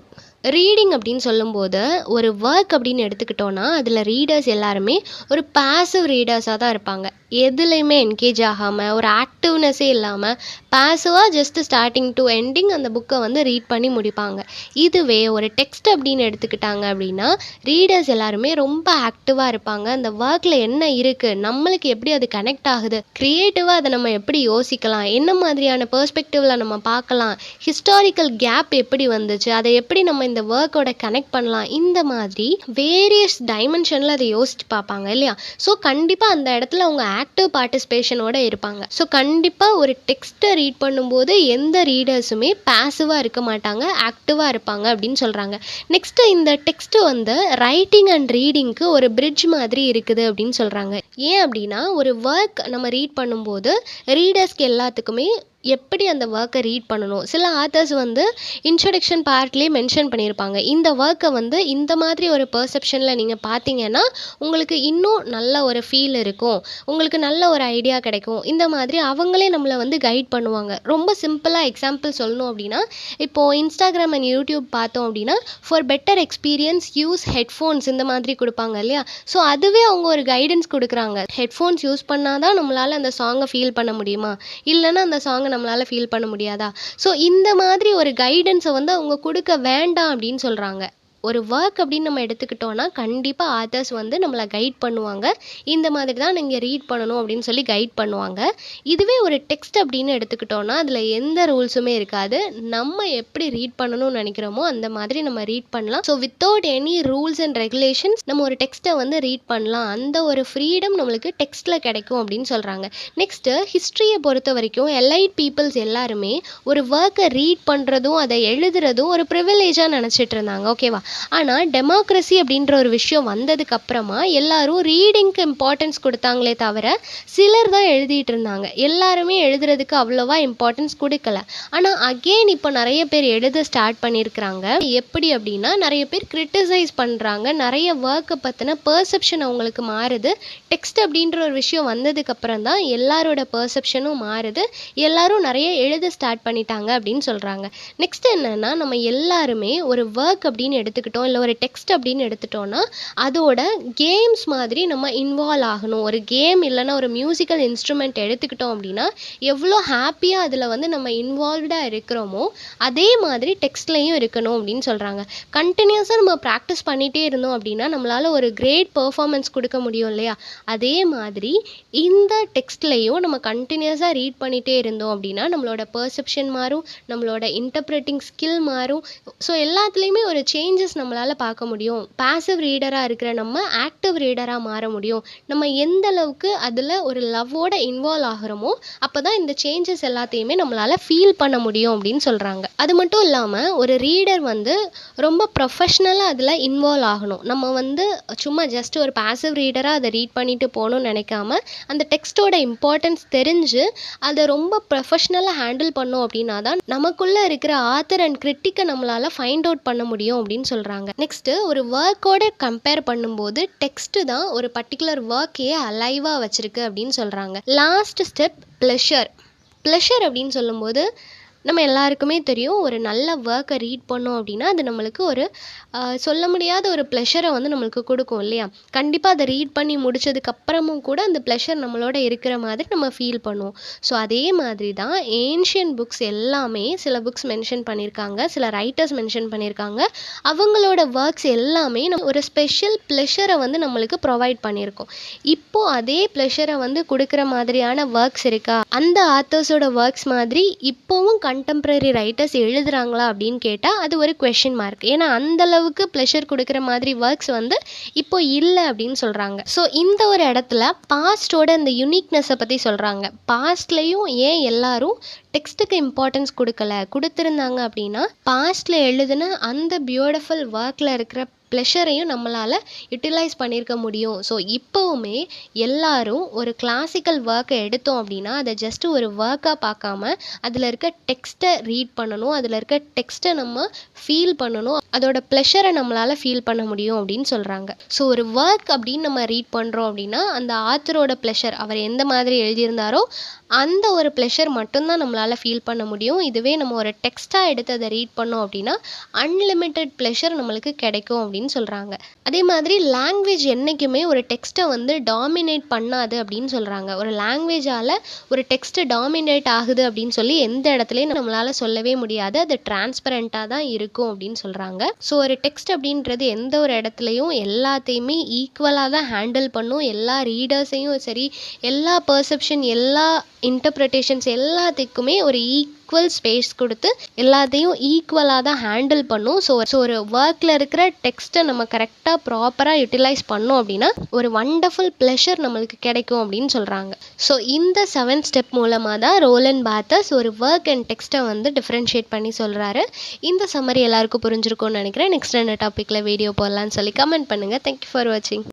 ரீடிங் அப்படின்னு சொல்லும்போது ஒரு ஒர்க் அப்படின்னு எடுத்துக்கிட்டோன்னா அதில் ரீடர்ஸ் எல்லாருமே ஒரு பாசிவ் ரீடர்ஸாக தான் இருப்பாங்க. எதுலேயுமே என்கேஜ் ஆகாமல், ஒரு ஆக்டிவ்னஸே இல்லாமல் பாசிவாக ஜஸ்ட் ஸ்டார்டிங் டு எண்டிங் அந்த புக்கை வந்து ரீட் பண்ணி முடிப்பாங்க. இதுவே ஒரு டெக்ஸ்ட் அப்படின்னு எடுத்துக்கிட்டாங்க அப்படின்னா ரீடர்ஸ் எல்லாருமே ரொம்ப ஆக்டிவாக இருப்பாங்க. அந்த ஒர்க்கில் என்ன இருக்குது, நம்மளுக்கு எப்படி அது கனெக்ட் ஆகுது, க்ரியேட்டிவாக அதை நம்ம எப்படி யோசிக்கலாம், என்ன மாதிரியான பெர்ஸ்பெக்டிவில் நம்ம பார்க்கலாம், ஹிஸ்டாரிக்கல் கேப் எப்படி வந்துச்சு, அதை எப்படி நம்ம இந்த ஒர்க்கோட கனெக்ட் பண்ணலாம், இந்த மாதிரி வேரியஸ் டைமென்ஷனில் அதை யோசிச்சு பார்ப்பாங்க இல்லையா. ஸோ கண்டிப்பாக அந்த இடத்துல அவங்க ஆக்டிவ் பார்ட்டிசிபேஷனோட இருப்பாங்க. ஸோ கண்டிப்பாக ஒரு டெக்ஸ்ட்டை ரீட் பண்ணும்போது எந்த ரீடர்ஸுமே பாசிவாக இருக்க மாட்டாங்க, ஆக்டிவாக இருப்பாங்க அப்படின்னு சொல்கிறாங்க. நெக்ஸ்ட்டு இந்த டெக்ஸ்ட்டு வந்து ரைட்டிங் அண்ட் ரீடிங்க்கு ஒரு பிரிட்ஜ் மாதிரி இருக்குது அப்படின்னு சொல்கிறாங்க. ஏன் அப்படின்னா ஒரு ஒர்க் நம்ம ரீட் பண்ணும்போது ரீடர்ஸ்க்கு எல்லாத்துக்குமே எப்படி அந்த ஒர்க்கை ரீட் பண்ணணும், சில ஆத்தர்ஸ் வந்து இன்ட்ரடக்ஷன் பார்ட்லேயே மென்ஷன் பண்ணியிருப்பாங்க. இந்த ஒர்க்கை வந்து இந்த மாதிரி ஒரு பெர்செப்ஷனில் நீங்கள் பார்த்தீங்கன்னா உங்களுக்கு இன்னும் நல்ல ஒரு ஃபீல் இருக்கும், உங்களுக்கு நல்ல ஒரு ஐடியா கிடைக்கும். இந்த மாதிரி அவங்களே நம்மளை வந்து கைட் பண்ணுவாங்க. ரொம்ப சிம்பிளாக எக்ஸாம்பிள் சொல்லணும் அப்படின்னா, இப்போது இன்ஸ்டாகிராம் அண்ட் யூடியூப் பார்த்தோம் அப்படின்னா for better experience use headphones இந்த மாதிரி கொடுப்பாங்க இல்லையா. ஸோ அதுவே அவங்க ஒரு கைடன்ஸ் கொடுக்குறாங்க. ஹெட்ஃபோன்ஸ் யூஸ் பண்ணால் தான் நம்மளால் அந்த சாங்கை ஃபீல் பண்ண முடியுமா, இல்லைன்னா அந்த சாங்கை நம்மளால் ஃபீல் பண்ண முடியாதா. ஸோ இந்த மாதிரி ஒரு கைடன்ஸை வந்து அவங்க கொடுக்க வேண்டாம் அப்படின்னு சொல்கிறாங்க. ஒரு ஒர்க் அப்படின்னு நம்ம எடுத்துக்கிட்டோன்னா கண்டிப்பாக ஆத்தர்ஸ் வந்து நம்மளை கைட் பண்ணுவாங்க. இந்த மாதிரி தான் நீங்கள் ரீட் பண்ணணும் அப்படின்னு சொல்லி கைட் பண்ணுவாங்க. இதுவே ஒரு டெக்ஸ்ட் அப்படின்னு எடுத்துக்கிட்டோன்னா அதில் எந்த ரூல்ஸுமே இருக்காது. நம்ம எப்படி ரீட் பண்ணணும்னு நினைக்கிறோமோ அந்த மாதிரி நம்ம ரீட் பண்ணலாம். So without any rules and regulations நம்ம ஒரு டெக்ஸ்ட்டை வந்து ரீட் பண்ணலாம். அந்த ஒரு ஃப்ரீடம் நம்மளுக்கு டெக்ஸ்ட்டில் கிடைக்கும் அப்படின்னு சொல்கிறாங்க. நெக்ஸ்ட்டு ஹிஸ்ட்ரியை பொறுத்த வரைக்கும் எலைட் பீப்புள்ஸ் எல்லாருமே ஒரு ஒர்க்கை ரீட் பண்ணுறதும் அதை எழுதுறதும் ஒரு ப்ரிவிலேஜாக நினச்சிட்டு இருந்தாங்க. ஓகேவா. ஆனால் டெமோக்ரஸி அப்படின்ற ஒரு விஷயம் வந்ததுக்கு அப்புறமா எல்லாரும் ரீடிங்க்கு இம்பார்ட்டன்ஸ் கொடுத்தாங்களே தவிர சிலர் தான் எழுதிட்டு இருந்தாங்க. எல்லாருமே எழுதுறதுக்கு அவ்வளோவா இம்பார்ட்டன்ஸ் கொடுக்கல. ஆனால் அகெயின் இப்போ நிறைய பேர் எழுத ஸ்டார்ட் பண்ணியிருக்கிறாங்க. எப்படி அப்படின்னா நிறைய பேர் கிரிட்டிசைஸ் பண்ணுறாங்க. நிறைய ஒர்க்கை பற்றின பெர்செப்ஷன் அவங்களுக்கு மாறுது. டெக்ஸ்ட் அப்படின்ற ஒரு விஷயம் வந்ததுக்கு அப்புறம் தான் எல்லாரோட பெர்செப்ஷனும் மாறுது. எல்லாரும் நிறைய எழுத ஸ்டார்ட் பண்ணிட்டாங்க அப்படின்னு சொல்கிறாங்க. நெக்ஸ்ட் என்னன்னா, நம்ம எல்லாருமே ஒரு ஒர்க் அப்படின்னு எடுத்துக்கிட்டோம், இல்லை ஒரு டெக்ஸ்ட் அப்படின்னு எடுத்துட்டோன்னா அதோட கேம்ஸ் மாதிரி நம்ம இன்வால்வ் ஆகணும். ஒரு கேம் இல்லைன்னா ஒரு மியூசிக்கல் இன்ஸ்ட்ருமெண்ட் எடுத்துக்கிட்டோம் அப்படின்னா எவ்வளோ ஹாப்பியாக அதில் வந்து நம்ம இன்வால்வ்டாக இருக்கிறோமோ அதே மாதிரி டெக்ஸ்ட்லையும் இருக்கணும் அப்படின்னு சொல்கிறாங்க. கண்டினியூஸாக நம்ம ப்ராக்டிஸ் பண்ணிகிட்டே இருந்தோம் அப்படின்னா நம்மளால் ஒரு கிரேட் பெர்ஃபார்மன்ஸ் கொடுக்க முடியும் இல்லையா. அதே மாதிரி இந்த டெக்ஸ்ட்லையும் நம்ம கண்டினியூஸாக ரீட் பண்ணிகிட்டே இருந்தோம் அப்படின்னா நம்மளோட பெர்செப்ஷன் மாறும், நம்மளோட இன்டர்பிரேட்டிங் ஸ்கில் மாறும். ஸோ எல்லாத்துலேயுமே ஒரு சேஞ்சஸ் நம்மளால் பார்க்க முடியும். பாசிவ் ரீடராக இருக்கிற நம்ம ஆக்டிவ் ரீடராக மாற முடியும். நம்ம எந்த அளவுக்கு அதில் ஒரு லவ்வோட இன்வால்வ் ஆகிறோமோ அப்போ தான் இந்த சேஞ்சஸ் எல்லாத்தையுமே நம்மளால் ஃபீல் பண்ண முடியும் அப்படின்னு சொல்கிறாங்க. அது மட்டும் இல்லாமல் ஒரு ரீடர் வந்து ரொம்ப ப்ரொஃபஷ்னலாக அதில் இன்வால்வ் ஆகணும். நம்ம வந்து சும்மா ஜஸ்ட் ஒரு பாசிவ் ரீடராக அதை ரீட் பண்ணிட்டு போகணும்னு நினைக்காம அந்த டெக்ஸ்ட்டோட இம்பார்ட்டன்ஸ் தெரிஞ்சு அதை ரொம்ப ப்ரொஃபஷ்னலாக ஹேண்டில் பண்ணோம் அப்படின்னா தான் நமக்குள்ளே இருக்கிற ஆத்தர் அண்ட் கிரிட்டிக்கை நம்மளால் ஃபைண்ட் அவுட் பண்ண முடியும் அப்படின்னு சொல்கிறாங்க. நெக்ஸ்ட்டு ஒரு ஒர்க்கோட கம்பேர் பண்ணும்போது டெக்ஸ்ட்டு தான் ஒரு பர்டிகுலர் ஒர்க்கையே அலைவாக வச்சுருக்கு அப்படின்னு சொல்கிறாங்க. Last step pleasure. ப்ளெஷர் அப்படின்னு சொல்லும்போது நம்ம எல்லாருக்குமே தெரியும், ஒரு நல்ல ஒர்க்கை ரீட் பண்ணோம் அப்படின்னா அது நம்மளுக்கு ஒரு சொல்ல முடியாத ஒரு ப்ளஷரை வந்து நம்மளுக்கு கொடுக்கும் இல்லையா? கண்டிப்பாக அதை ரீட் பண்ணி முடிச்சதுக்கப்புறமும் கூட அந்த ப்ளஷர் நம்மளோட இருக்கிற மாதிரி நம்ம ஃபீல் பண்ணுவோம். ஸோ அதே மாதிரி தான் ஏன்ஷியன் புக்ஸ் எல்லாமே, சில புக்ஸ் மென்ஷன் பண்ணியிருக்காங்க, சில ரைட்டர்ஸ் மென்ஷன் பண்ணியிருக்காங்க. அவங்களோட ஒர்க்ஸ் எல்லாமே ஒரு ஸ்பெஷல் ப்ளஷரை வந்து நம்மளுக்கு ப்ரொவைட் பண்ணியிருக்கோம். இப்போது அதே ப்ளஷரை வந்து கொடுக்குற மாதிரியான ஒர்க்ஸ் இருக்கா? அந்த ஆத்தர்ஸோட ஒர்க்ஸ் மாதிரி இப்போவும் கண்டெம்ப்ரரி ரைட்டர்ஸ் எழுதுகிறாங்களா அப்படின்னு கேட்டால் அது ஒரு கொஷின் மார்க். ஏன்னா அந்தளவுக்கு ப்ளஷர் கொடுக்குற மாதிரி ஒர்க்ஸ் வந்து இப்போ இல்லை அப்படின்னு சொல்கிறாங்க. ஸோ இந்த ஒரு இடத்துல பாஸ்டோட இந்த யுனிக்னஸை பற்றி சொல்கிறாங்க. பாஸ்ட்லேயும் ஏன் எல்லாரும் டெக்ஸ்ட்டுக்கு இம்பார்ட்டன்ஸ் கொடுத்துருந்தாங்க அப்படின்னா, பாஸ்டில் எழுதின அந்த பியூட்டிஃபுல் ஒர்க்கில் இருக்கிற ப்ளஷரையும் நம்மளால் யூட்டிலைஸ் பண்ணியிருக்க முடியும். ஸோ இப்போவுமே எல்லாரும் ஒரு கிளாசிக்கல் ஒர்க்கை எடுத்தோம் அப்படின்னா அதை ஜஸ்ட்டு ஒரு ஒர்க்காக பார்க்காம அதில் இருக்க டெக்ஸ்ட்டை ரீட் பண்ணணும், அதில் இருக்க டெக்ஸ்ட்டை நம்ம ஃபீல் பண்ணணும், அதோட ப்ளஷரை நம்மளால் ஃபீல் பண்ண முடியும் அப்படின்னு சொல்கிறாங்க. ஸோ ஒரு ஒர்க் அப்படின்னு நம்ம ரீட் பண்ணுறோம் அப்படின்னா அந்த ஆத்தரோட ப்ளஷர், அவர் எந்த மாதிரி எழுதியிருந்தாரோ அந்த ஒரு ப்ளஷர் மட்டும்தான் நம்மளால் ஃபீல் பண்ண முடியும். இதுவே நம்ம ஒரு டெக்ஸ்ட்டாக எடுத்து அதை ரீட் பண்ணோம் அப்படின்னா அன்லிமிட்டெட் ப்ளஷர் நம்மளுக்கு கிடைக்கும் அப்படின்னு சொல்கிறாங்க. அதே மாதிரி லாங்குவேஜ் என்றைக்குமே ஒரு டெக்ஸ்ட்டை வந்து டாமினேட் பண்ணாது அப்படின்னு சொல்கிறாங்க. ஒரு லாங்குவேஜால் ஒரு டெக்ஸ்ட்டு டாமினேட் ஆகுது அப்படின்னு சொல்லி எந்த இடத்துலையும் நம்மளால் சொல்லவே முடியாது. அது டிரான்ஸ்பரண்ட்டாக தான் இருக்கும் அப்படின்னு சொல்கிறாங்க. ஸோ ஒரு டெக்ஸ்ட் அப்படின்றது எந்த ஒரு இடத்துலையும் எல்லாத்தையுமே ஈக்குவலாக தான் ஹேண்டில் பண்ணும். எல்லா ரீடர்ஸையும் சரி, எல்லா பர்செப்ஷன், எல்லா இன்டர்பிரிட்டேஷன்ஸ் எல்லாத்துக்குமே ஒரு ஈக்குவல் ஸ்பேஸ் கொடுத்து எல்லாத்தையும் ஈக்குவலாக தான் ஹேண்டில் பண்ணும். ஸோ ஒரு ஒர்க்கில் இருக்கிற டெக்ஸ்ட்டை நம்ம கரெக்டாக ப்ராப்பராக யூட்டிலைஸ் பண்ணோம் அப்படின்னா ஒரு வண்டர்ஃபுல் ப்ளஷர் நம்மளுக்கு கிடைக்கும் அப்படின்னு சொல்கிறாங்க. ஸோ இந்த 7 ஸ்டெப் மூலமாக தான் ரோலண்ட் பாத்தர்ஸ் ஒரு ஒர்க் அண்ட் டெக்ஸ்ட்டை வந்து டிஃப்ரென்ஷியேட் பண்ணி சொல்கிறாரு. இந்த சம்மரி எல்லாருக்கும் புரிஞ்சிருக்கும்னு நினைக்கிறேன். நெக்ஸ்ட் என்ன டாப்பிக்கில் வீடியோ போடலான்னு சொல்லி கமெண்ட் பண்ணுங்கள். தேங்க்யூ ஃபார் வாட்சிங்.